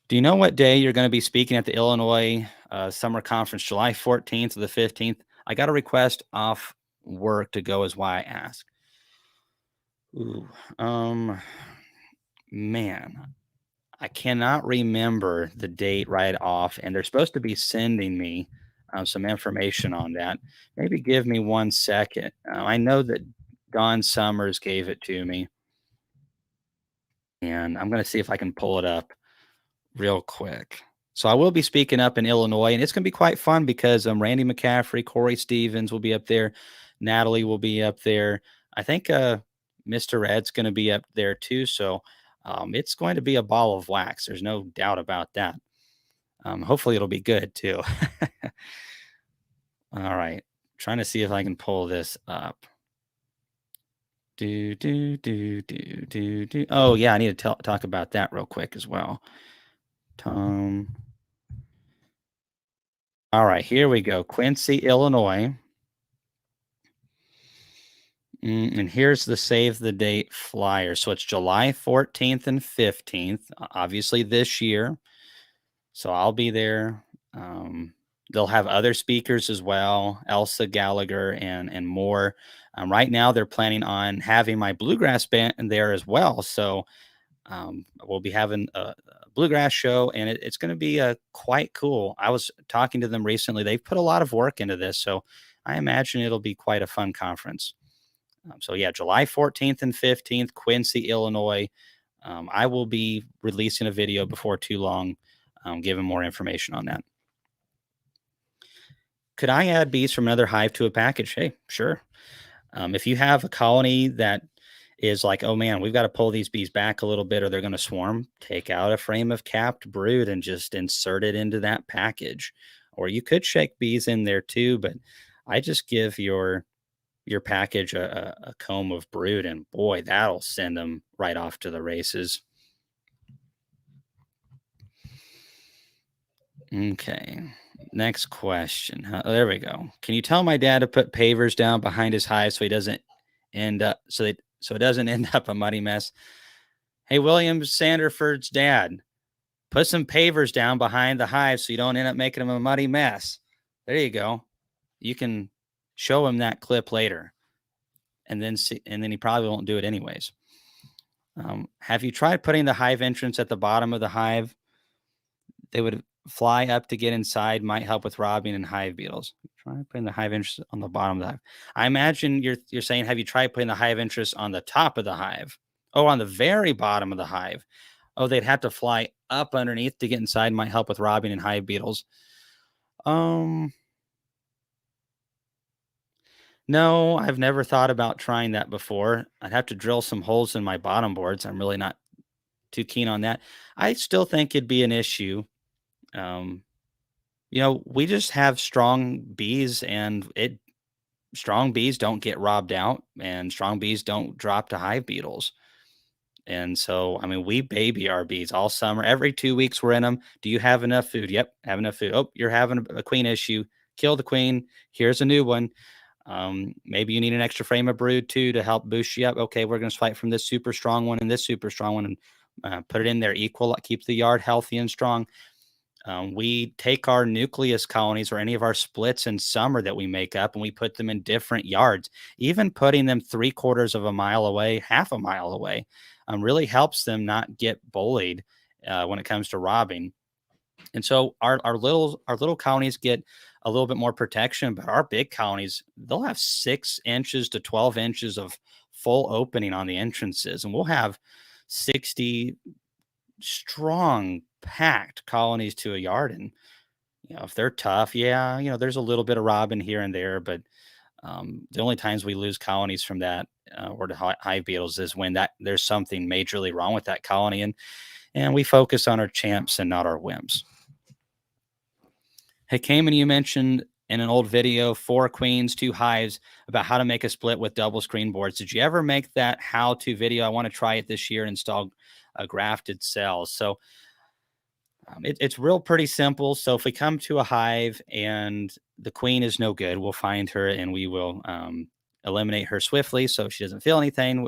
Do you know what day you're going to be speaking at the Illinois Summer Conference, July 14th to the 15th? I got a request off work to go, is why I asked. Ooh, man, I cannot remember the date right off, and they're supposed to be sending me some information on that. Maybe give me 1 second. I know that Don Summers gave it to me, and I'm going to see if I can pull it up real quick. So I will be speaking up in Illinois, and it's going to be quite fun because Randy McCaffrey, Corey Stevens will be up there, Natalie will be up there. I think Mr. Ed's going to be up there too. So it's going to be a ball of wax. There's no doubt about that. Hopefully it'll be good too. All right. Trying to see if I can pull this up. Do, do, do, do, do, do. Oh, yeah, I need to talk about that real quick as well. Tom. All right, here we go. Quincy, Illinois. And here's the save the date flyer. So it's July 14th and 15th, obviously this year. So I'll be there. They'll have other speakers as well, Elsa Gallagher and more. Right now, they're planning on having my bluegrass band there as well. So we'll be having a bluegrass show, and it's going to be quite cool. I was talking to them recently; they've put a lot of work into this, so I imagine it'll be quite a fun conference. So yeah, July 14th and 15th, Quincy, Illinois. I will be releasing a video before too long, giving more information on that. Could I add bees from another hive to a package? Hey, sure. If you have a colony that is like, oh man, we've got to pull these bees back a little bit or they're going to swarm, take out a frame of capped brood and just insert it into that package. Or you could shake bees in there too, but I just give your package a comb of brood, and boy, that'll send them right off to the races. Okay. Next question. There we go. Can you tell my dad to put pavers down behind his hive so he doesn't end up so it doesn't end up a muddy mess? Hey, William Sanderford's dad, put some pavers down behind the hive so you don't end up making them a muddy mess. There you go. You can show him that clip later, and then he probably won't do it anyways. Have you tried putting the hive entrance at the bottom of the hive? They would fly up to get inside, might help with robbing and hive beetles. Try putting the hive entrance on the bottom of the hive. I imagine you're saying, have you tried putting the hive entrance on the top of the hive? Oh, on the very bottom of the hive. Oh, they'd have to fly up underneath to get inside, might help with robbing and hive beetles. No, I've never thought about trying that before. I'd have to drill some holes in my bottom boards. I'm really not too keen on that. I still think it'd be an issue. Um, we just have strong bees, and strong bees don't get robbed out, and strong bees don't drop to hive beetles. And so, I mean, we baby our bees all summer. Every 2 weeks, we're in them. Do you have enough food? Yep, have enough food. Oh, you're having a queen issue. Kill the queen. Here's a new one. Maybe you need an extra frame of brood too to help boost you up. Okay, we're going to fight from this super strong one and this super strong one, and put it in there equal. Keep the yard healthy and strong. We take our nucleus colonies or any of our splits in summer that we make up, and we put them in different yards. Even putting them 3/4 of a mile away, half a mile away, really helps them not get bullied when it comes to robbing. And so our little colonies get a little bit more protection, but our big colonies, they'll have 6 inches to 12 inches of full opening on the entrances, and we'll have 60 strong packed colonies to a yard. And if they're tough, yeah, there's a little bit of robbing here and there, but the only times we lose colonies from that or to hive beetles is when that there's something majorly wrong with that colony, and we focus on our champs and not our wimps. Hey, Cayman, you mentioned in an old video 4 queens, 2 hives about how to make a split with double screen boards. Did you ever make that how-to video? I want to try it this year and install grafted cells. So it's real pretty simple. So if we come to a hive and the queen is no good, we'll find her and we will eliminate her swiftly so she doesn't feel anything.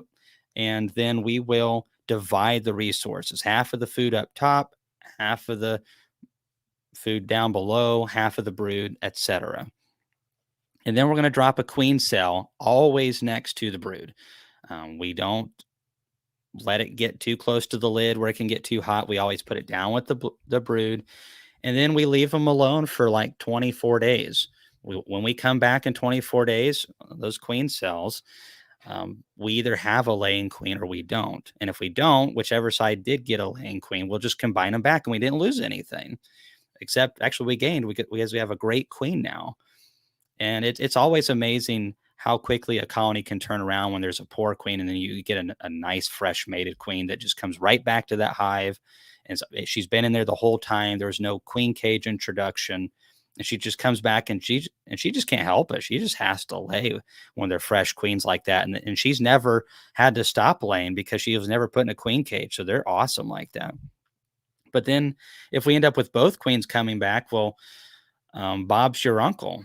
And then we will divide the resources, half of the food up top, half of the food down below, half of the brood, etc. And then we're going to drop a queen cell always next to the brood. We don't let it get too close to the lid where it can get too hot. We always put it down with the brood, and then we leave them alone for like 24 days. When we come back in 24 days, those queen cells, we either have a laying queen or we don't. And if we don't, whichever side did get a laying queen, we'll just combine them back, and we didn't lose anything. Except actually we gained because we have a great queen now. And it's always amazing how quickly a colony can turn around when there's a poor queen, and then you get a nice fresh mated queen that just comes right back to that hive. And so she's been in there the whole time. There was no queen cage introduction. And she just comes back and she just can't help it. She just has to lay when they're fresh queens like that. And she's never had to stop laying because she was never put in a queen cage. So they're awesome like that. But then if we end up with both queens coming back, well, Bob's your uncle.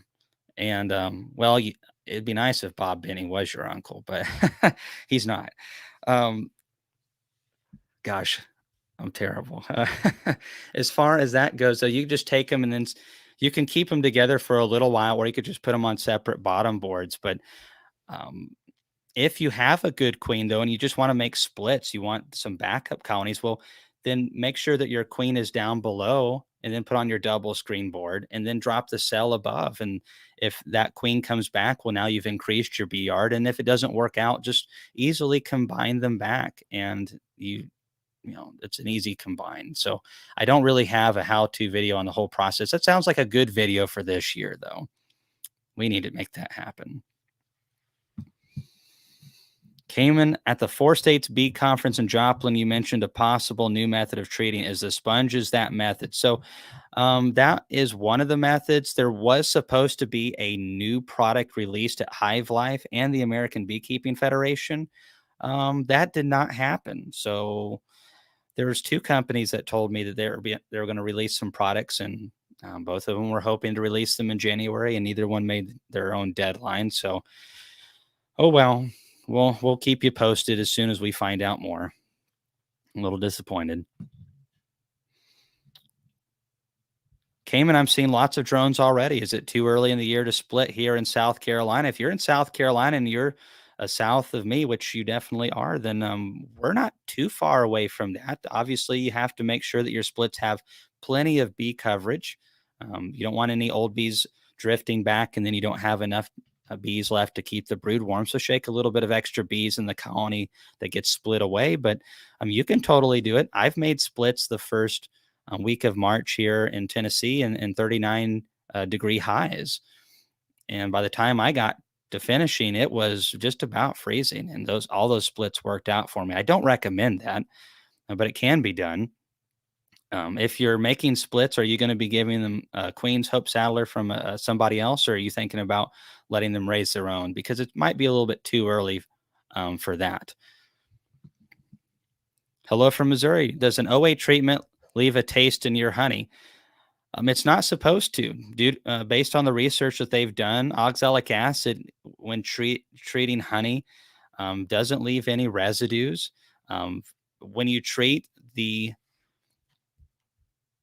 And well, it'd be nice if Bob Benny was your uncle, but he's not. Um, gosh, I'm terrible. As far as that goes, though, you just take them and then you can keep them together for a little while, or you could just put them on separate bottom boards. But um, if you have a good queen, though, and you just want to make splits, you want some backup colonies, well, then make sure that your queen is down below and then put on your double screen board and then drop the cell above. And if that queen comes back, well, now you've increased your bee yard. And if it doesn't work out, just easily combine them back. And it's an easy combine. So I don't really have a how-to video on the whole process. That sounds like a good video for this year, though. We need to make that happen. Cayman, at the Four States Bee Conference in Joplin, you mentioned a possible new method of treating. Is the sponges that method? So that is one of the methods. There was supposed to be a new product released at Hive Life and the American Beekeeping Federation. That did not happen. So there was two companies that told me that they were going to release some products, and both of them were hoping to release them in January, and neither one made their own deadline. So, oh well, we'll keep you posted as soon as we find out more. I'm a little disappointed. Cayman, I'm seeing lots of drones already. Is it too early in the year to split here in South Carolina? If you're in South Carolina and you're south of me, which you definitely are, then we're not too far away from that. Obviously, you have to make sure that your splits have plenty of bee coverage. You don't want any old bees drifting back, and then you don't have enough bees left to keep the brood warm. So shake a little bit of extra bees in the colony that gets split away. But you can totally do it. I've made splits the first week of March here in Tennessee and 39 degree highs. And by the time I got to finishing, it was just about freezing. And all those splits worked out for me. I don't recommend that, but it can be done. If you're making splits, are you going to be giving them Queen's Hope Saddler from somebody else, or are you thinking about letting them raise their own? Because it might be a little bit too early for that. Hello from Missouri. Does an OA treatment leave a taste in your honey? It's not supposed to. Based on the research that they've done, oxalic acid, when treating honey, doesn't leave any residues. When you treat, the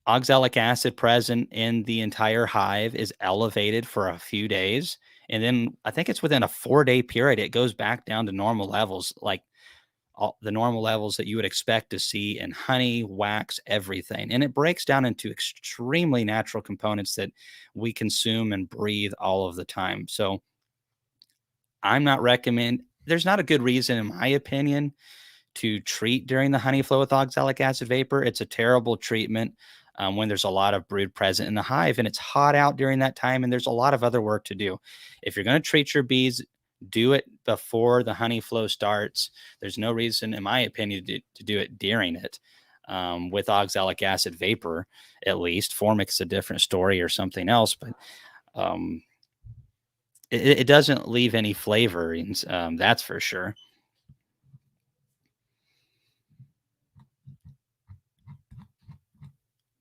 oxalic acid present in the entire hive is elevated for a few days. And then I think it's within a 4-day period, it goes back down to normal levels, like all the normal levels that you would expect to see in honey, wax, everything. And it breaks down into extremely natural components that we consume and breathe all of the time. So there's not a good reason, in my opinion, to treat during the honey flow with oxalic acid vapor. It's a terrible treatment when there's a lot of brood present in the hive and it's hot out during that time and there's a lot of other work to do. If you're going to treat your bees, do it before the honey flow starts. There's no reason, in my opinion, to do it during it with oxalic acid vapor, at least. Formic's a different story or something else, but it doesn't leave any flavorings, that's for sure.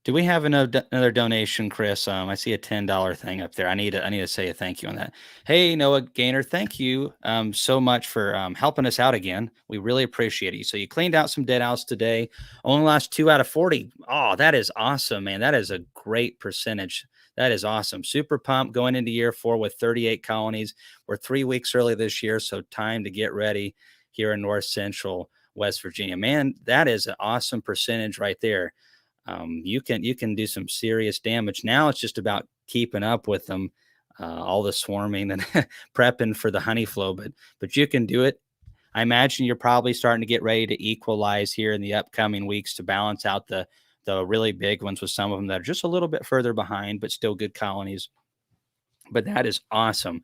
Do we have another donation, Chris? I see a $10 thing up there. I need to say a thank you on that. Hey, Noah Gaynor, thank you so much for helping us out again. We really appreciate it. So you cleaned out some dead owls today. Only lost 2 out of 40. Oh, that is awesome, man. That is a great percentage. That is awesome. Super pumped going into year 4 with 38 colonies. We're 3 weeks early this year, so time to get ready here in North Central West Virginia. Man, that is an awesome percentage right there. You can do some serious damage. Now it's just about keeping up with them, all the swarming and prepping for the honey flow. But you can do it. I imagine you're probably starting to get ready to equalize here in the upcoming weeks to balance out the really big ones with some of them that are just a little bit further behind, but still good colonies. But that is awesome.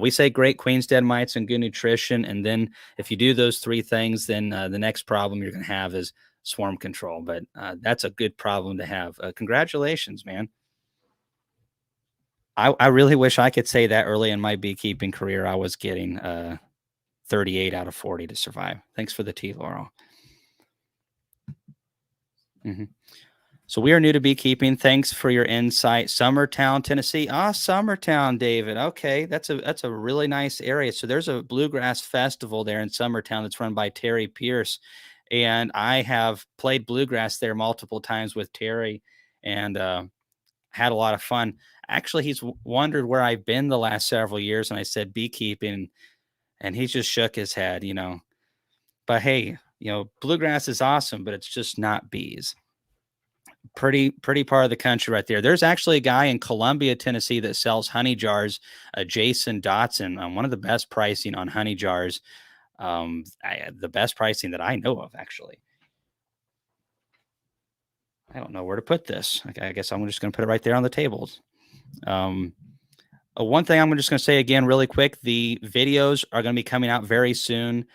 We say great queen's dead mites and good nutrition. And then if you do those 3 things, then the next problem you're going to have is swarm control. But that's a good problem to have. Congratulations, man. I really wish I could say that early in my beekeeping career, I was getting 38 out of 40 to survive. Thanks for the tea, Laurel. Mhm. So we are new to beekeeping. Thanks for your insight. Summertown, Tennessee. Ah, Summertown, David. Okay, that's a really nice area. So there's a bluegrass festival there in Summertown that's run by Terry Pierce, and I have played bluegrass there multiple times with Terry, and had a lot of fun. Actually, he's wondered where I've been the last several years, and I said beekeeping, and he just shook his head. But hey, bluegrass is awesome, but it's just not bees. Pretty part of the country right there. There's actually a guy in Columbia, Tennessee that sells honey jars, Jason Dotson, one of the best pricing on honey jars. The best pricing that I know of, actually. I don't know where to put this. I guess I'm just going to put it right there on the tables. Um, One thing I'm just going to say again, really quick, the videos are going to be coming out very soon.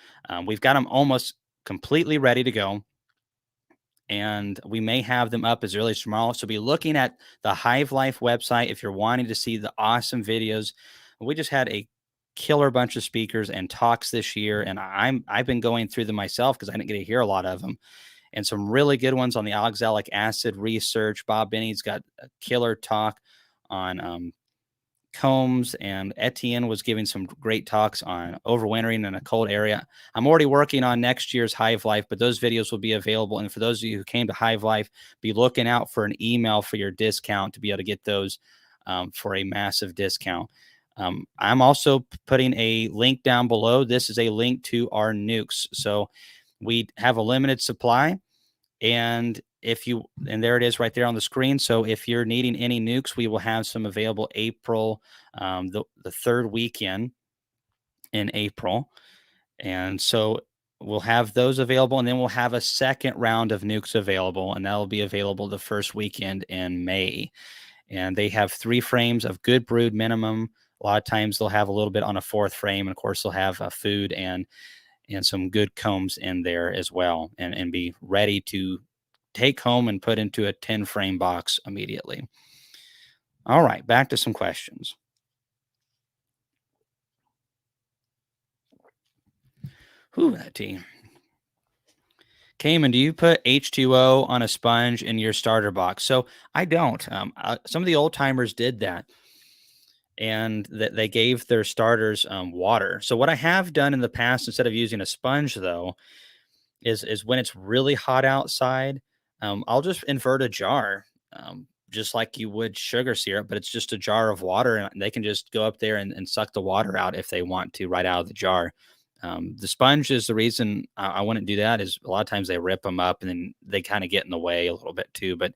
We've got them almost completely ready to go, and we may have them up as early as tomorrow. So be looking at the Hive Life website if you're wanting to see the awesome videos. We just had a killer bunch of speakers and talks this year, and I've been going through them myself because I didn't get to hear a lot of them, and some really good ones on the oxalic acid research. Bob Binney's got a killer talk on Combs, and Etienne was giving some great talks on overwintering in a cold area. I'm already working on next year's Hive Life, but those videos will be available. And for those of you who came to Hive Life, be looking out for an email for your discount to be able to get those for a massive discount. I'm also putting a link down below. This is a link to our nukes. So we have a limited supply, and there it is right there on the screen. So if you're needing any nukes, we will have some available April, the third weekend in April. And so we'll have those available, and then we'll have a second round of nukes available, and that'll be available the first weekend in May. And they have 3 frames of good brood minimum. A lot of times they'll have a little bit on a fourth frame. And of course, they'll have food and some good combs in there as well, and be ready to take home and put into a 10-frame box immediately. All right, back to some questions. Who that tea? Cayman, do you put H2O on a sponge in your starter box? So I don't. Some of the old timers did that, and that they gave their starters water. So what I have done in the past, instead of using a sponge, though, is when it's really hot outside, I'll just invert a jar, just like you would sugar syrup, but it's just a jar of water, and they can just go up there and suck the water out if they want to, right out of the jar. The sponge is the reason I wouldn't do that. Is a lot of times they rip them up and then they kind of get in the way a little bit too. But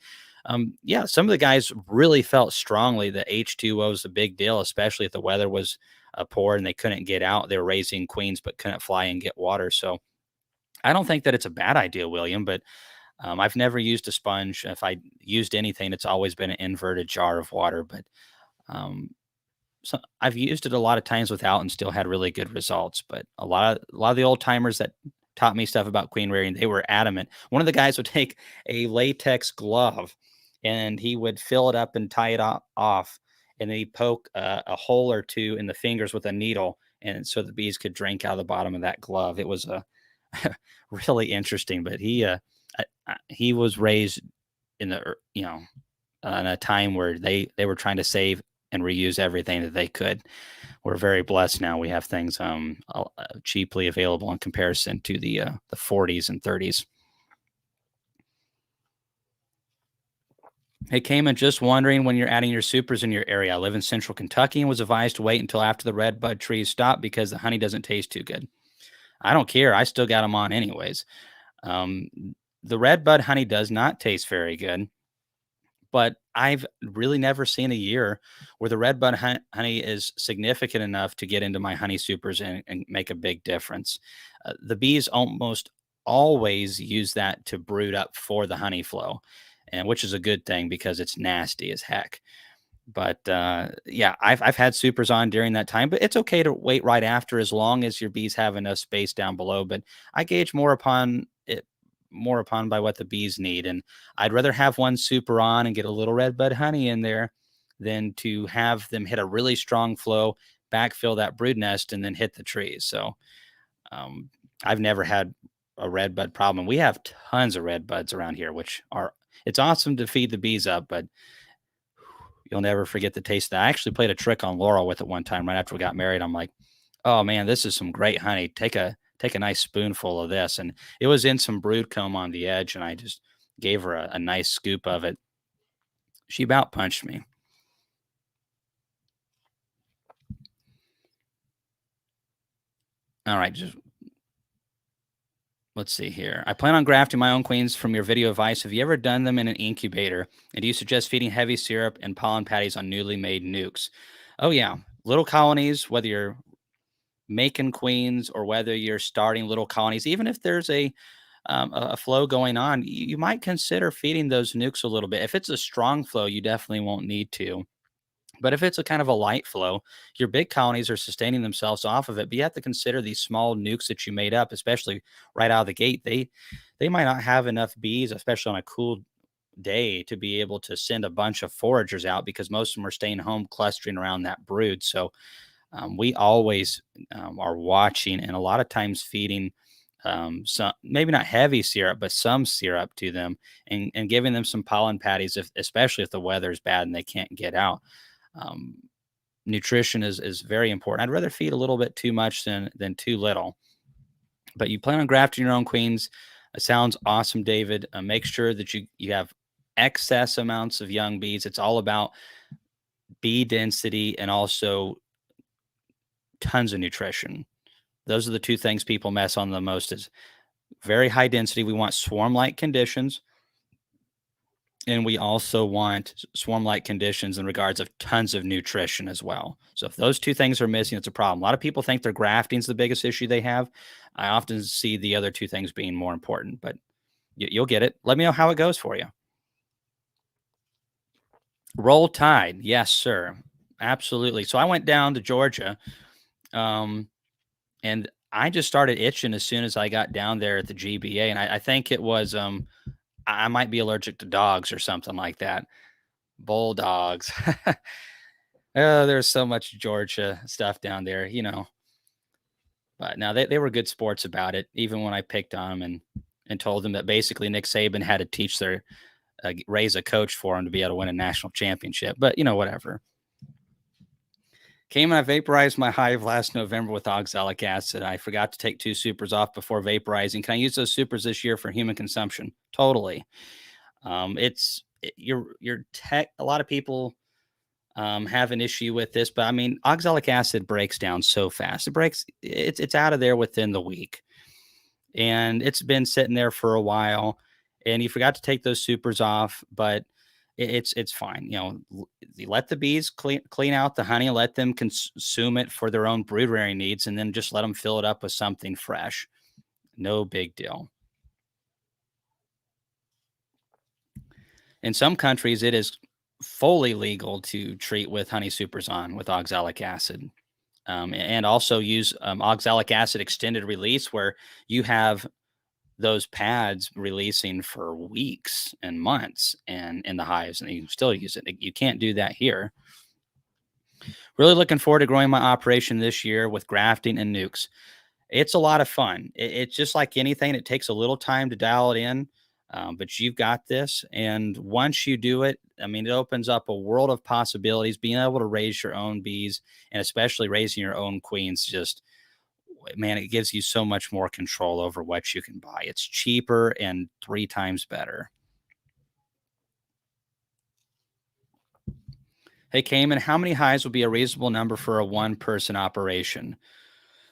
yeah, some of the guys really felt strongly that H2O was a big deal, especially if the weather was poor and they couldn't get out. They were raising queens but couldn't fly and get water. So I don't think that it's a bad idea, William, but I've never used a sponge. If I used anything, it's always been an inverted jar of water. But um, so I've used it a lot of times without and still had really good results. But a lot of the old timers that taught me stuff about queen rearing, they were adamant. One of the guys would take a latex glove and he would fill it up and tie it off, and then he'd poke a hole or two in the fingers with a needle, and so the bees could drink out of the bottom of that glove. It was a really interesting, but he was raised in in a time where they were trying to save and reuse everything that they could. We're very blessed now. We have things cheaply available in comparison to the 40s and 30s. Hey, Cayman, just wondering when you're adding your supers in your area. I live in central Kentucky and was advised to wait until after the red bud trees stop because the honey doesn't taste too good. I don't care. I still got them on anyways. Um, the red bud honey does not taste very good, but I've really never seen a year where the red bud honey is significant enough to get into my honey supers and make a big difference. The bees almost always use that to brood up for the honey flow, and which is a good thing because it's nasty as heck. But yeah, I've had supers on during that time, but it's okay to wait right after as long as your bees have enough space down below. But I gauge more upon by what the bees need, and I'd rather have one super on and get a little red bud honey in there than to have them hit a really strong flow, backfill that brood nest, and then hit the trees. So um, I've never had a red bud problem. We have tons of red buds around here, which are it's awesome to feed the bees up, but you'll never forget the taste of that. I actually played a trick on Laurel with it one time right after we got married. I'm like, oh man, this is some great honey. Take a nice spoonful of this. And it was in some brood comb on the edge, and I just gave her a nice scoop of it. She about punched me. All right, just let's see here. I plan on grafting my own queens from your video advice. Have you ever done them in an incubator? And do you suggest feeding heavy syrup and pollen patties on newly made nukes? Oh yeah, little colonies, whether you're making queens or whether you're starting little colonies, even if there's a flow going on, you might consider feeding those nukes a little bit. If it's a strong flow, you definitely won't need to. But if it's a kind of a light flow, your big colonies are sustaining themselves off of it. But you have to consider these small nukes that you made up, especially right out of the gate. They might not have enough bees, especially on a cool day, to be able to send a bunch of foragers out because most of them are staying home clustering around that brood. So we always are watching and a lot of times feeding some maybe not heavy syrup, but some syrup to them and giving them some pollen patties, if, especially if the weather's bad and they can't get out. Um, Nutrition is very important. I'd rather feed a little bit too much than too little. But you plan on grafting your own queens. It sounds awesome, David. Make sure that you have excess amounts of young bees. It's all about bee density and also tons of nutrition. Those are the two things people mess on the most is very high density. We want swarm-like conditions, and we also want swarm-like conditions in regards of tons of nutrition as well. So if those two things are missing, it's a problem. A lot of people think their grafting is the biggest issue they have. I often see the other two things being more important, but you'll get it. Let me know how it goes for you. Roll Tide. Yes, sir. Absolutely. So I went down to Georgia, um, and I just started itching as soon as I got down there at the GBA. And I think it was I might be allergic to dogs or something like that. Bulldogs. Oh, there's so much Georgia stuff down there, you know. But now they were good sports about it, even when I picked on them and told them that basically Nick Saban had to teach their raise a coach for him to be able to win a national championship. But you know, whatever. Came and I vaporized my hive last November with oxalic acid. I forgot to take two supers off before vaporizing. Can I use those supers this year for human consumption? Totally. Your tech. A lot of people have an issue with this, but I mean, oxalic acid breaks down so fast. It's out of there within the week, and it's been sitting there for a while. And you forgot to take those supers off, but it's fine. You know, you let the bees clean out the honey, let them consume it for their own brood rearing needs, and then just let them fill it up with something fresh. No big deal. In some countries, it is fully legal to treat with honey supers on with oxalic acid. And also use oxalic acid extended release, where you have those pads releasing for weeks and months and in the hives, and you still use it. You can't do that here. Really looking forward to growing my operation this year with grafting and nukes. It's a lot of fun. It's just like anything, it takes a little time to dial it in, but you've got this. And once you do it, I mean, it opens up a world of possibilities. Being able to raise your own bees and especially raising your own queens, just man, it gives you so much more control over what you can buy. It's cheaper and three times better. Hey, Cayman, how many hives would be a reasonable number for a one person operation?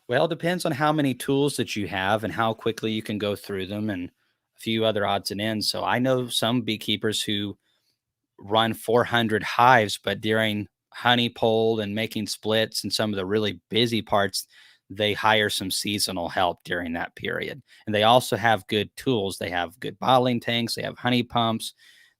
Well, it depends on how many tools that you have and how quickly you can go through them and a few other odds and ends. So I know some beekeepers who run 400 hives, but during honey poll and making splits and some of the really busy parts, they hire some seasonal help during that period. And they also have good tools. They have good bottling tanks, they have honey pumps,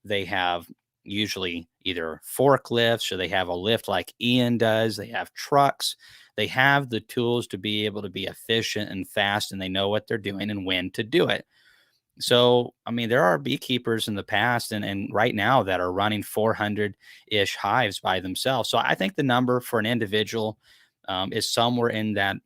they have usually either forklifts or they have a lift like Ian does, they have trucks. They have the tools to be able to be efficient and fast, and they know what they're doing and when to do it. So, I mean, there are beekeepers in the past and right now that are running 400-ish hives by themselves. So I think the number for an individual is somewhere in that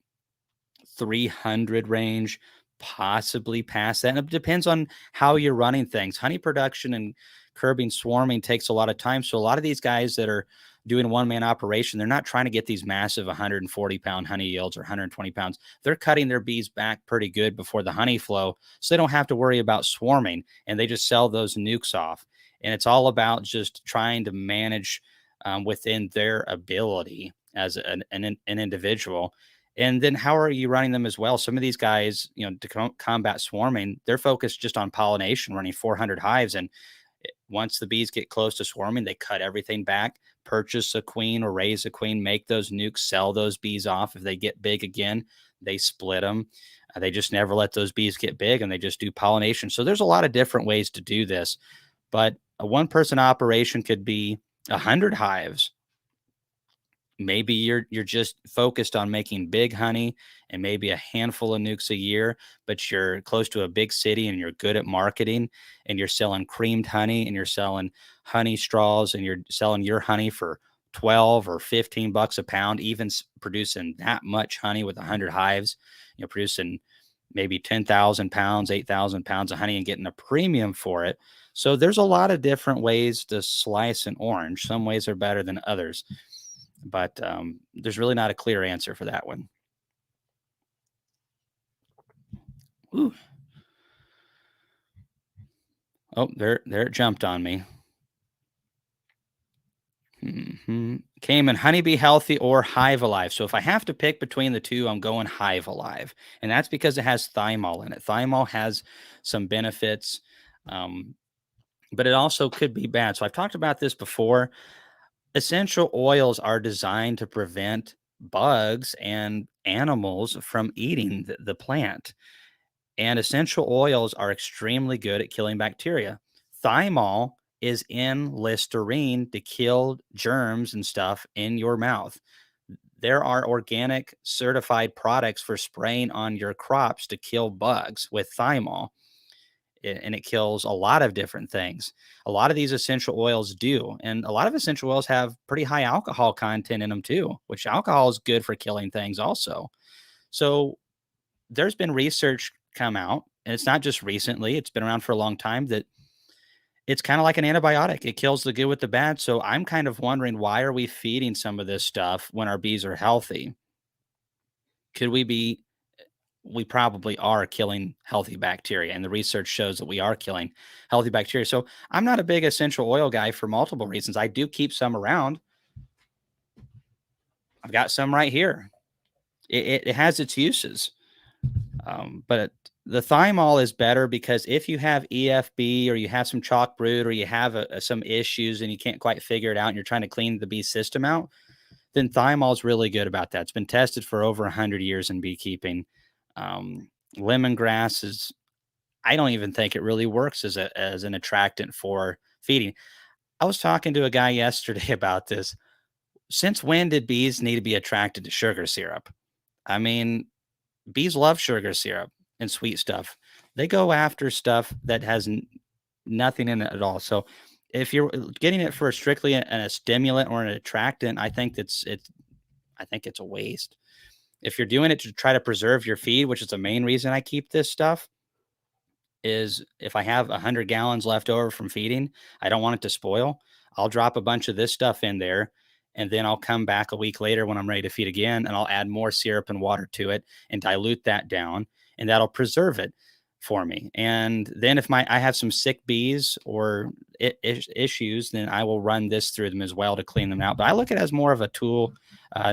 300 range, possibly past that. And it depends on how you're running things. Honey production and curbing swarming takes a lot of time. So a lot of these guys that are doing one man operation, they're not trying to get these massive 140-pound honey yields or 120 pounds. They're cutting their bees back pretty good before the honey flow, so they don't have to worry about swarming, and they just sell those nukes off. And it's all about just trying to manage within their ability as an individual. And then how are you running them as well? Some of these guys, to combat swarming, they're focused just on pollination, running 400 hives. And once the bees get close to swarming, they cut everything back, purchase a queen or raise a queen, make those nukes, sell those bees off. If they get big again, they split them. They just never let those bees get big and they just do pollination. So there's a lot of different ways to do this. But a one person operation could be 100 hives. Maybe you're just focused on making big honey and maybe a handful of nukes a year, but you're close to a big city and you're good at marketing and you're selling creamed honey and you're selling honey straws and you're selling your honey for 12 or 15 bucks a pound, even producing that much honey with 100 hives, producing maybe 10,000 pounds, 8,000 pounds of honey and getting a premium for it. So there's a lot of different ways to slice an orange. Some ways are better than others, but there's really not a clear answer for that one. Ooh. Oh, there it jumped on me. Cayman, honeybee healthy or hive alive? So if I have to pick between the two, I'm going hive alive, and that's because it has thymol in it. Thymol has some benefits, um, but it also could be bad. So I've talked about this before. Essential oils are designed to prevent bugs and animals from eating the plant. And essential oils are extremely good at killing bacteria. Thymol is in Listerine to kill germs and stuff in your mouth. There are organic certified products for spraying on your crops to kill bugs with thymol, and it kills a lot of different things. A lot of these essential oils do, and a lot of essential oils have pretty high alcohol content in them too, which alcohol is good for killing things also. So there's been research come out, and it's not just recently, it's been around for a long time, that it's kind of like an antibiotic. It kills the good with the bad. So I'm kind of wondering, why are we feeding some of this stuff when our bees are healthy? Could we probably are killing healthy bacteria, and the research shows that we are killing healthy bacteria. So I'm not a big essential oil guy for multiple reasons. I do keep some around. I've got some right here. It has its uses. But the thymol is better because if you have EFB or you have some chalk brood or you have some issues and you can't quite figure it out and you're trying to clean the bee system out, then thymol is really good about that. It's been tested for over 100 years in beekeeping. Lemongrass is, I don't even think it really works as an attractant for feeding. I was talking to a guy yesterday about this. Since when did bees need to be attracted to sugar syrup? I mean, bees love sugar syrup and sweet stuff. They go after stuff that has nothing in it at all. So if you're getting it for strictly a stimulant or an attractant, I think it's a waste. If you're doing it to try to preserve your feed, which is the main reason I keep this stuff, is if I have 100 gallons left over from feeding, I don't want it to spoil. I'll drop a bunch of this stuff in there, and then I'll come back a week later when I'm ready to feed again, and I'll add more syrup and water to it and dilute that down, and that'll preserve it for me. And then if I have some sick bees or issues, then I will run this through them as well to clean them out. But I look at it as more of a tool,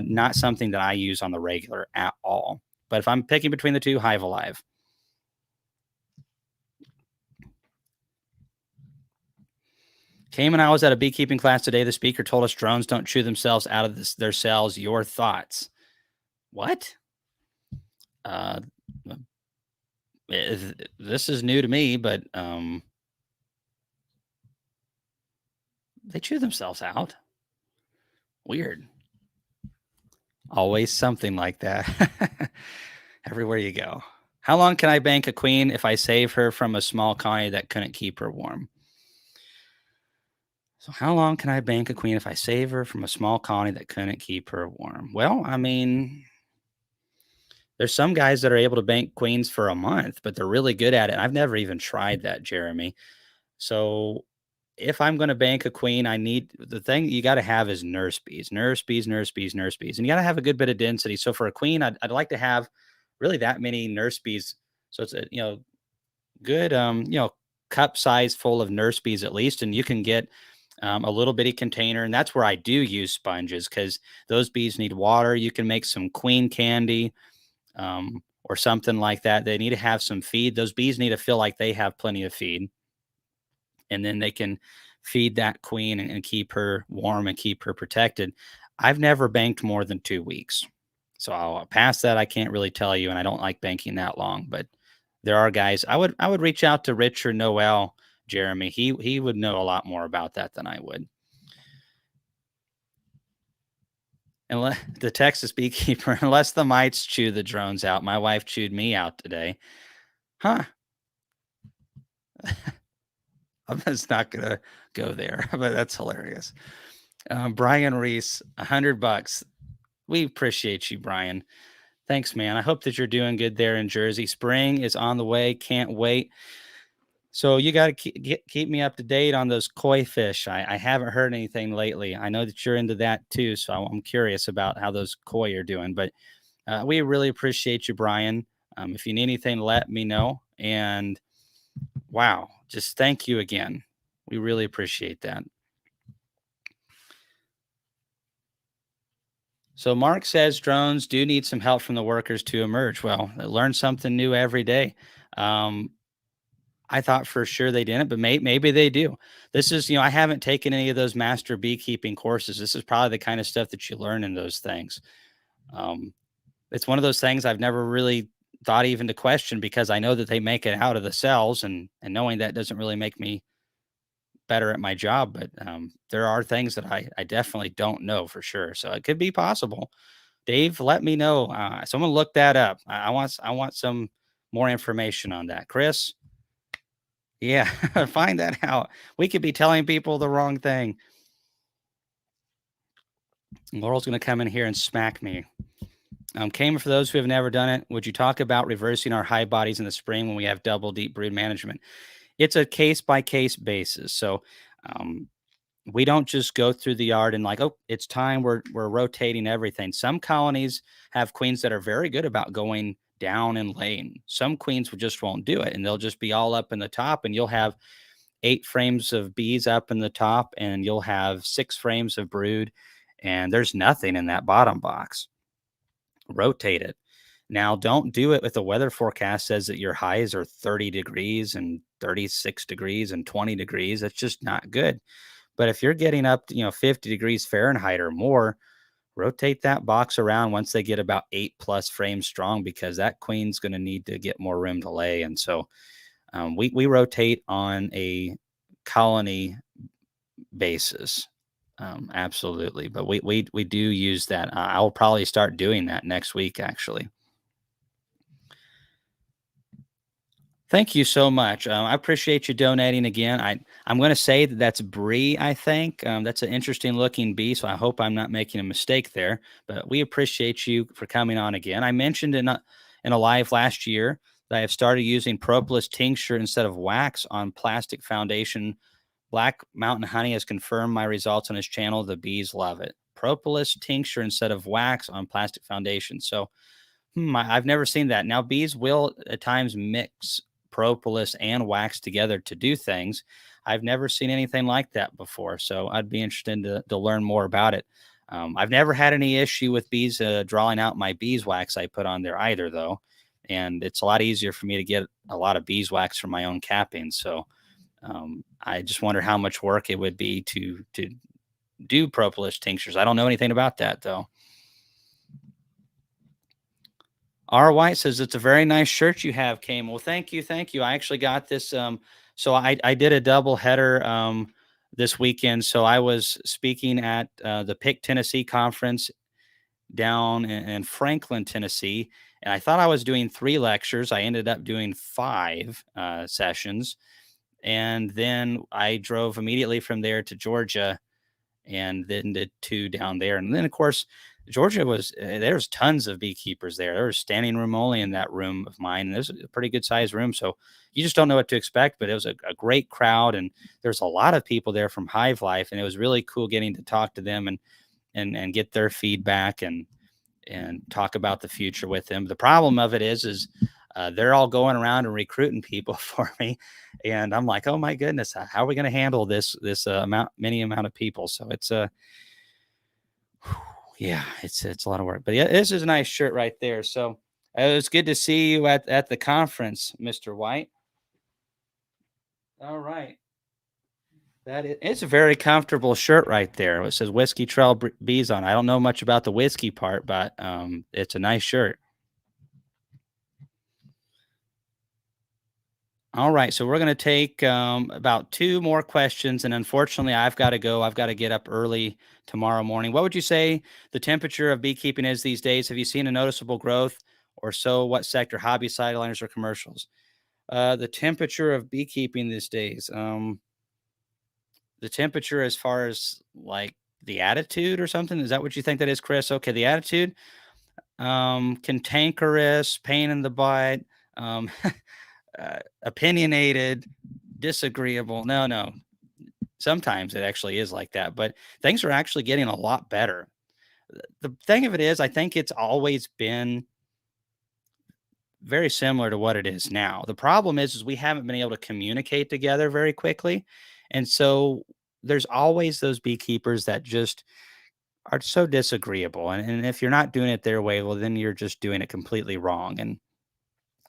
not something that I use on the regular at all. But if I'm picking between the two, Hive Alive. Came and I was at a beekeeping class today. The speaker told us drones don't chew themselves out of their cells. Your thoughts? What? Uh, this is new to me, but they chew themselves out. Weird. Always something like that. Everywhere you go. How long can I bank a queen if I save her from a small colony that couldn't keep her warm? So, how long can I bank a queen if I save her from a small colony that couldn't keep her warm? Well, I mean, there's some guys that are able to bank queens for a month, but they're really good at it. I've never even tried that, Jeremy. So, if I'm going to bank a queen, I need the thing you got to have is nurse bees, nurse bees, nurse bees, nurse bees, and you got to have a good bit of density. So, for a queen, I'd like to have really that many nurse bees. So it's a good cup size full of nurse bees at least, and you can get a little bitty container, and that's where I do use sponges because those bees need water. You can make some queen candy or something like that. They need to have some feed. Those bees need to feel like they have plenty of feed, and then they can feed that queen and keep her warm and keep her protected. I've never banked more than 2 weeks. So I'll pass that. I can't really tell you, and I don't like banking that long. But there are guys. I would reach out to Rich or Noel, Jeremy. He would know a lot more about that than I would. Unless the Texas beekeeper, unless the mites chew the drones out. My wife chewed me out today. Huh. I'm just not gonna go there, but that's hilarious. Brian Reese, $100. We appreciate you, Brian. Thanks, man. I hope that you're doing good there in Jersey. Spring is on the way. Can't wait. So you got to keep me up to date on those koi fish. I haven't heard anything lately. I know that you're into that too, so I'm curious about how those koi are doing. But we really appreciate you, Brian. If you need anything, let me know. And wow, just thank you again. We really appreciate that. So Mark says drones do need some help from the workers to emerge. Well, they learn something new every day. Um, I thought for sure they didn't, but maybe they do. This is, I haven't taken any of those master beekeeping courses. This is probably the kind of stuff that you learn in those things. Um, it's one of those things I've never really thought even to question because I know that they make it out of the cells, and knowing that doesn't really make me better at my job. But there are things that I definitely don't know for sure. So it could be possible. Dave, let me know. Someone look that up. I want some more information on that. Chris, yeah, find that out. We could be telling people the wrong thing. Laurel's going to come in here and smack me. Came for those who have never done it. Would you talk about reversing our high bodies in the spring when we have double deep brood management? It's a case by case basis. So um, we don't just go through the yard and like, oh, it's time. We're rotating everything. Some colonies have queens that are very good about going down and laying. Some queens just won't do it, and they'll just be all up in the top, and you'll have 8 frames of bees up in the top, and you'll have 6 frames of brood, and there's nothing in that bottom box. Rotate it. Now, don't do it if the weather forecast says that your highs are 30 degrees and 36 degrees and 20 degrees. That's just not good. But if you're getting up to, 50 degrees Fahrenheit or more, rotate that box around once they get about 8+ frames strong, because that queen's going to need to get more room to lay. And so we rotate on a colony basis. Absolutely. But we do use that. I'll probably start doing that next week, actually. Thank you so much. I appreciate you donating again. I'm going to say that that's Bree. I think that's an interesting looking bee. So I hope I'm not making a mistake there. But we appreciate you for coming on again. I mentioned in a live last year that I have started using propolis tincture instead of wax on plastic foundation. Black Mountain Honey has confirmed my results on his channel. The bees love it. Propolis tincture instead of wax on plastic foundation. So I've never seen that. Now, bees will at times mix propolis and wax together to do things. I've never seen anything like that before, so I'd be interested to learn more about it. I've never had any issue with bees drawing out my beeswax I put on there either, though, and it's a lot easier for me to get a lot of beeswax from my own capping. So I just wonder how much work it would be to do propolis tinctures. I don't know anything about that though. R. White says it's a very nice shirt you have, Cam. Well, thank you, thank you. I actually got this. So I did a double header this weekend. So I was speaking at the Pick Tennessee conference down in Franklin, Tennessee, And I thought I was doing 3 lectures. I ended up doing 5 sessions. And then I drove immediately from there to Georgia and then did 2 down there. And then, of course, Georgia was there's tons of beekeepers there. There was standing room only in that room of mine. And there's a pretty good sized room. So you just don't know what to expect, but it was a great crowd. And there's a lot of people there from Hive Life. And it was really cool getting to talk to them and get their feedback and talk about the future with them. The problem of it is they're all going around and recruiting people for me, and I'm like, oh my goodness, how are we going to handle this many amount of people? So it's a yeah, it's a lot of work. But yeah, this is a nice shirt right there. So it was good to see you at the conference, Mr. White. All right. It's a very comfortable shirt right there. It says Whiskey Trail Bees on. I don't know much about the whiskey part, but it's a nice shirt. All right, so we're going to take about 2 more questions, and unfortunately, I've got to go. I've got to get up early tomorrow morning. What would you say the temperature of beekeeping is these days? Have you seen a noticeable growth, or so? What sector? Hobby, sideliners, or commercials? The temperature of beekeeping these days. The temperature, as far as like the attitude or something. Is that what you think that is, Chris? Okay, the attitude. Cantankerous, pain in the butt. Um, opinionated, disagreeable. No, no. Sometimes it actually is like that, but things are actually getting a lot better. The thing of it is, I think it's always been very similar to what it is now. The problem is we haven't been able to communicate together very quickly. And so there's always those beekeepers that just are so disagreeable. And if you're not doing it their way, well, then you're just doing it completely wrong. And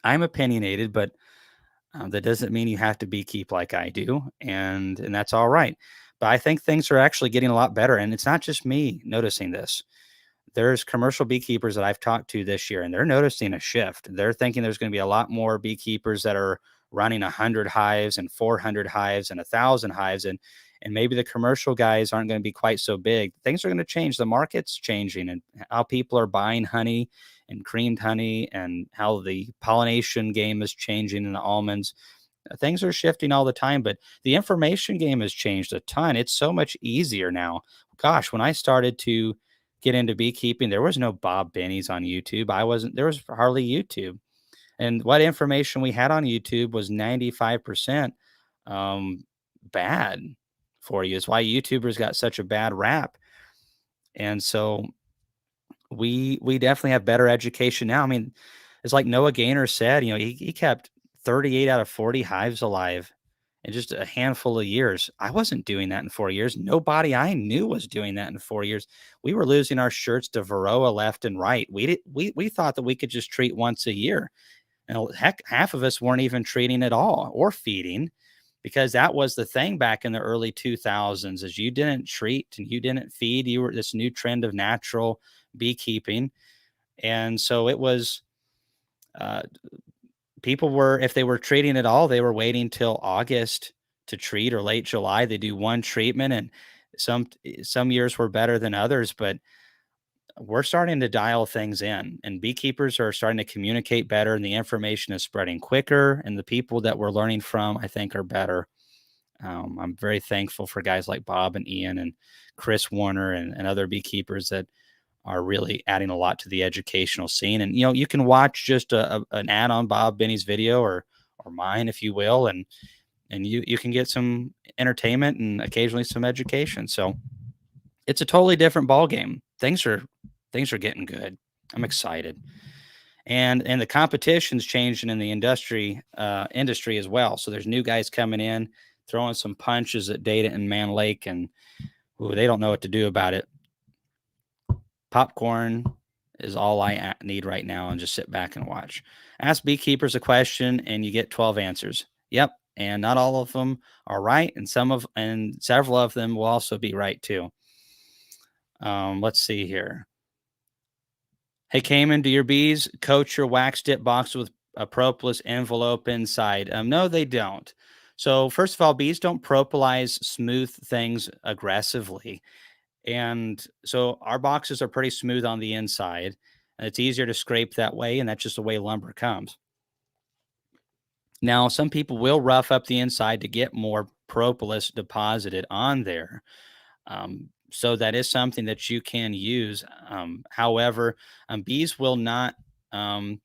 I'm opinionated, but that doesn't mean you have to beekeep like I do, and that's all right. But I think things are actually getting a lot better, and it's not just me noticing this. There's commercial beekeepers that I've talked to this year, and they're noticing a shift. They're thinking there's going to be a lot more beekeepers that are running 100 hives and 400 hives and 1,000 hives, and maybe the commercial guys aren't going to be quite so big. Things are going to change. The market's changing, and how people are buying honey and creamed honey, and how the pollination game is changing in the almonds. Things are shifting all the time, but the information game has changed a ton. It's so much easier now. Gosh, when I started to get into beekeeping, there was no Bob Bennies on YouTube. There was hardly YouTube. And what information we had on YouTube was 95% um, bad for you. It's why YouTubers got such a bad rap. And so we definitely have better education now. I mean, it's like Noah Gaynor said, he kept 38 out of 40 hives alive in just a handful of years. I wasn't doing that in 4 years. Nobody I knew was doing that in 4 years. We were losing our shirts to Varroa left and right. We thought that we could just treat once a year. And heck, half of us weren't even treating at all or feeding, because that was the thing back in the early 2000s, is you didn't treat and you didn't feed. You were this new trend of natural beekeeping. And so it was, uh, people were, if they were treating at all, they were waiting till August to treat, or late July. They do one treatment, and some years were better than others, but we're starting to dial things in, and beekeepers are starting to communicate better, and the information is spreading quicker, and the people that we're learning from, I think, are better. I'm very thankful for guys like Bob and Ian and Chris Warner and other beekeepers that are really adding a lot to the educational scene. And you can watch just an ad on Bob Benny's video, or mine, if you will, and you can get some entertainment and occasionally some education. So it's a totally different ball game. Things are getting good. I'm excited. And the competition's changing in the industry as well. So there's new guys coming in, throwing some punches at Data and Man Lake, and ooh, they don't know what to do about it. Popcorn is all I need right now, and just sit back and watch. Ask beekeepers a question and you get 12 answers. Yep. And not all of them are right. And several of them will also be right too. Let's see here. Hey, Cayman, do your bees coat your wax dip box with a propolis envelope inside? No, they don't. So first of all, bees don't propolize smooth things aggressively. And so our boxes are pretty smooth on the inside. And it's easier to scrape that way, and that's just the way lumber comes. Now, some people will rough up the inside to get more propolis deposited on there. So that is something that you can use. However, bees will not, um,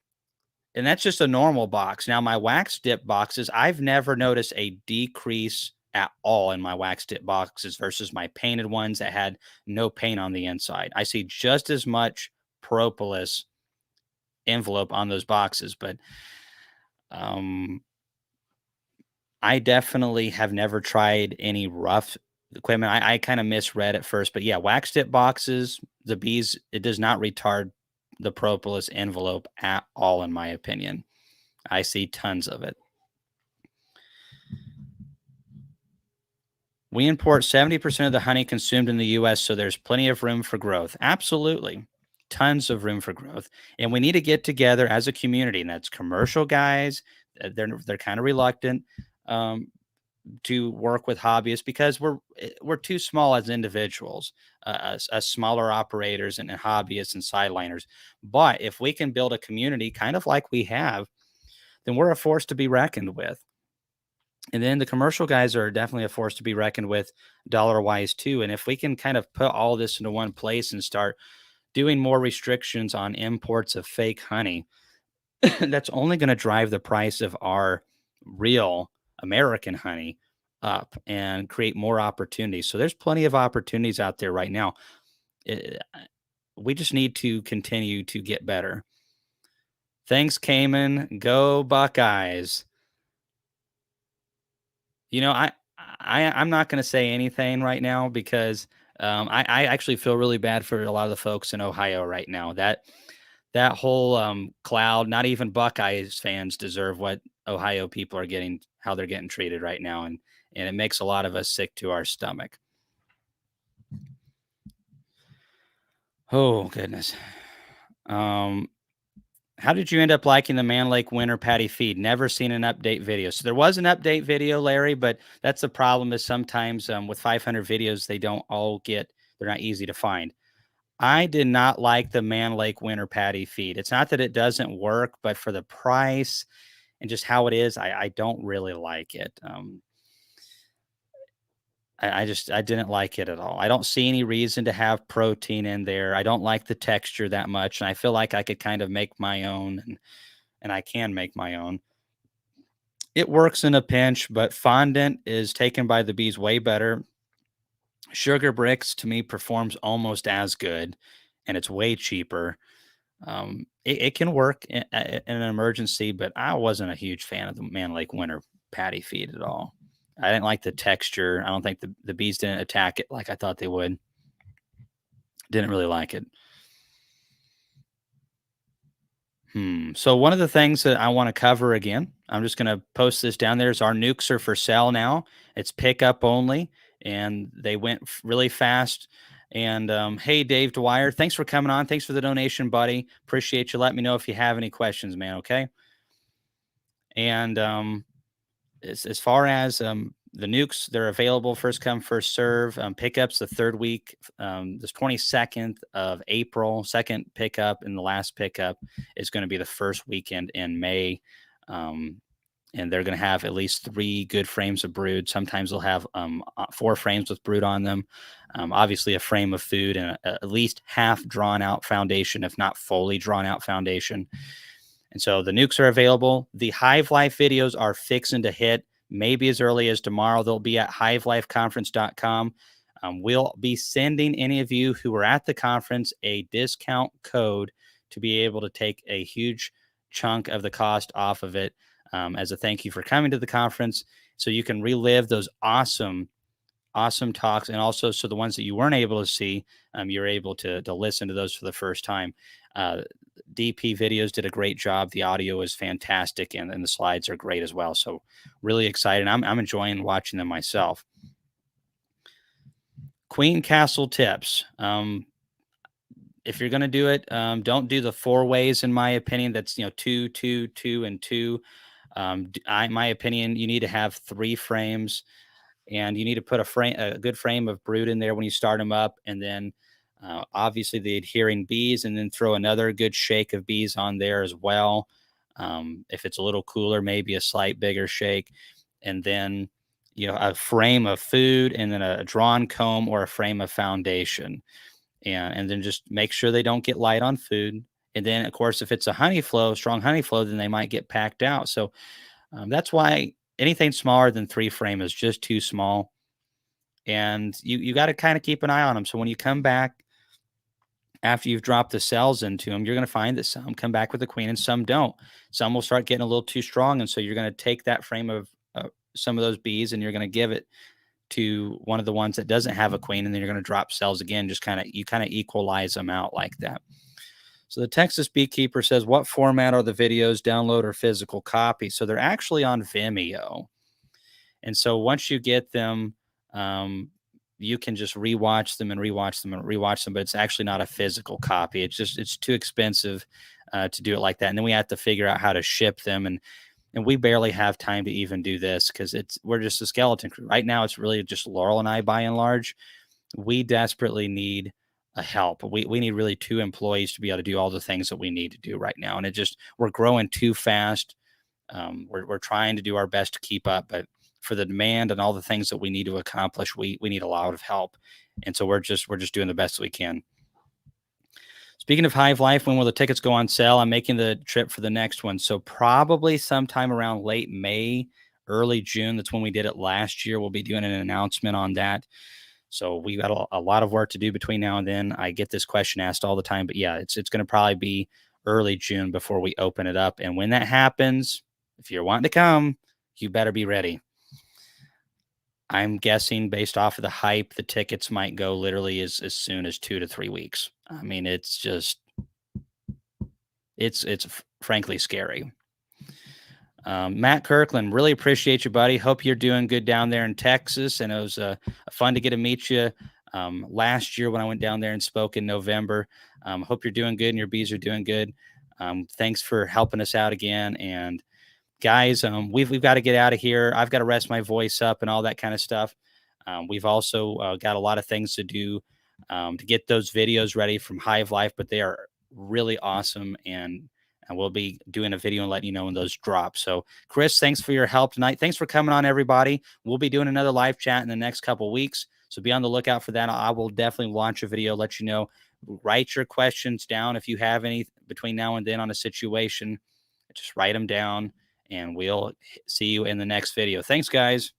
and that's just a normal box. Now, my wax dip boxes, I've never noticed a decrease at all in my wax dip boxes versus my painted ones that had no paint on the inside. I see just as much propolis envelope on those boxes, but um, I definitely have never tried any rough equipment. I kind of misread at first, but yeah, wax dip boxes, the bees, it does not retard the propolis envelope at all, in my opinion. I see tons of it. We import 70% of the honey consumed in the US, so there's plenty of room for growth. Absolutely. Tons of room for growth. And we need to get together as a community, and that's commercial guys. They're kind of reluctant. Um, to work with hobbyists because we're too small as individuals, as smaller operators and hobbyists and sideliners. But if we can build a community, kind of like we have, then we're a force to be reckoned with. And then the commercial guys are definitely a force to be reckoned with, dollar wise too. And if we can kind of put all this into one place and start doing more restrictions on imports of fake honey, that's only going to drive the price of our real American honey up and create more opportunities. So there's plenty of opportunities out there right now. We just need to continue to get better. Thanks, Cayman. Go Buckeyes. You know, I'm not going to say anything right now because I actually feel really bad for a lot of the folks in Ohio right now. That whole cloud, not even Buckeyes fans deserve what Ohio people are getting, how they're getting treated right now, and it makes a lot of us sick to our stomach. Oh goodness. Um, how did you end up liking the Man Lake Winter Patty feed? Never seen an update video. So there was an update video, Larry, but that's the problem is sometimes with 500 videos, they don't all get, they're not easy to find. I did not like the Man Lake Winter Patty feed. It's not that it doesn't work, but for the price and just how it is, I don't really like it. I didn't like it at all. I don't see any reason to have protein in there. I don't like the texture that much, and I feel like I could kind of make my own, and I can make my own. It works in a pinch, but fondant is taken by the bees way better. Sugar bricks to me performs almost as good, and it's way cheaper. It can work in an emergency, but I wasn't a huge fan of the Man Lake Winter Patty feed at all. I didn't like the texture. I don't think the bees didn't attack it like I thought they would. Didn't really like it. So one of the things that I want to cover again, I'm just going to post this down there. Is our nukes are for sale now. It's pickup only, and they went really fast. And hey, Dave Dwyer, thanks for coming on. Thanks for the donation, buddy. Appreciate you. Let me know if you have any questions, man. Okay. And as far as the nukes, they're available first come, first serve. Pickups the third week, the 22nd of April. Second pickup and the last pickup is going to be the first weekend in May. And they're going to have at least 3 good frames of brood. Sometimes they'll have 4 frames with brood on them. Obviously, a frame of food and at least half drawn out foundation, if not fully drawn out foundation. And so the nukes are available. The Hive Life videos are fixing to hit maybe as early as tomorrow. They'll be at hivelifeconference.com. We'll be sending any of you who were at the conference a discount code to be able to take a huge chunk of the cost off of it as a thank you for coming to the conference. So you can relive those awesome talks, and also so the ones that you weren't able to see, you're able to listen to those for the first time. DP videos did a great job. The audio is fantastic, and the slides are great as well. So really excited. I'm enjoying watching them myself. Queen Castle tips. If you're going to do it, don't do the 4 ways, in my opinion. That's, 2, 2, 2, and 2. My opinion, you need to have 3 frames, and you need to put a good frame of brood in there when you start them up, and then Obviously, the adhering bees, and then throw another good shake of bees on there as well. If it's a little cooler, maybe a slight bigger shake. And then, a frame of food, and then a drawn comb or a frame of foundation. And then just make sure they don't get light on food. And then, of course, if it's a honey flow, strong honey flow, then they might get packed out. So that's why anything smaller than 3 frame is just too small. And you got to kind of keep an eye on them. So when you come back after you've dropped the cells into them, you're going to find that some come back with the queen and some don't. Some will start getting a little too strong. And so you're going to take that frame of some of those bees, and you're going to give it to one of the ones that doesn't have a queen. And then you're going to drop cells again, just you kind of equalize them out like that. So the Texas Beekeeper says, what format are the videos, download or physical copy? So they're actually on Vimeo. And so once you get them, you can just rewatch them and rewatch them and rewatch them, but it's actually not a physical copy. It's too expensive to do it like that. And then we have to figure out how to ship them. And we barely have time to even do this because we're just a skeleton crew. Right now, it's really just Laurel and I, by and large. We desperately need a help. We need really 2 employees to be able to do all the things that we need to do right now. And we're growing too fast. We're trying to do our best to keep up, but for the demand and all the things that we need to accomplish, we need a lot of help. And so we're just doing the best we can. Speaking of Hive Life, when will the tickets go on sale? I'm making the trip for the next one. So probably sometime around late May, early June. That's when we did it last year. We'll be doing an announcement on that. So we got a lot of work to do between now and then. I get this question asked all the time, but yeah, it's going to probably be early June before we open it up. And when that happens, if you're wanting to come, you better be ready. I'm guessing based off of the hype, the tickets might go literally as soon as 2 to 3 weeks. I mean, it's frankly scary. Matt Kirkland, really appreciate you, buddy. Hope you're doing good down there in Texas. And it was fun to get to meet you last year when I went down there and spoke in November. Hope you're doing good and your bees are doing good. Thanks for helping us out again. And guys, we've got to get out of here. I've got to rest my voice up and all that kind of stuff. We've also got a lot of things to do to get those videos ready from Hive Life, but they are really awesome. And we'll be doing a video and letting you know when those drop. So Chris, thanks for your help tonight. Thanks for coming on, everybody. We'll be doing another live chat in the next couple of weeks. So be on the lookout for that. I will definitely launch a video, let you know. Write your questions down. If you have any between now and then on a situation, just write them down and we'll see you in the next video. Thanks, guys.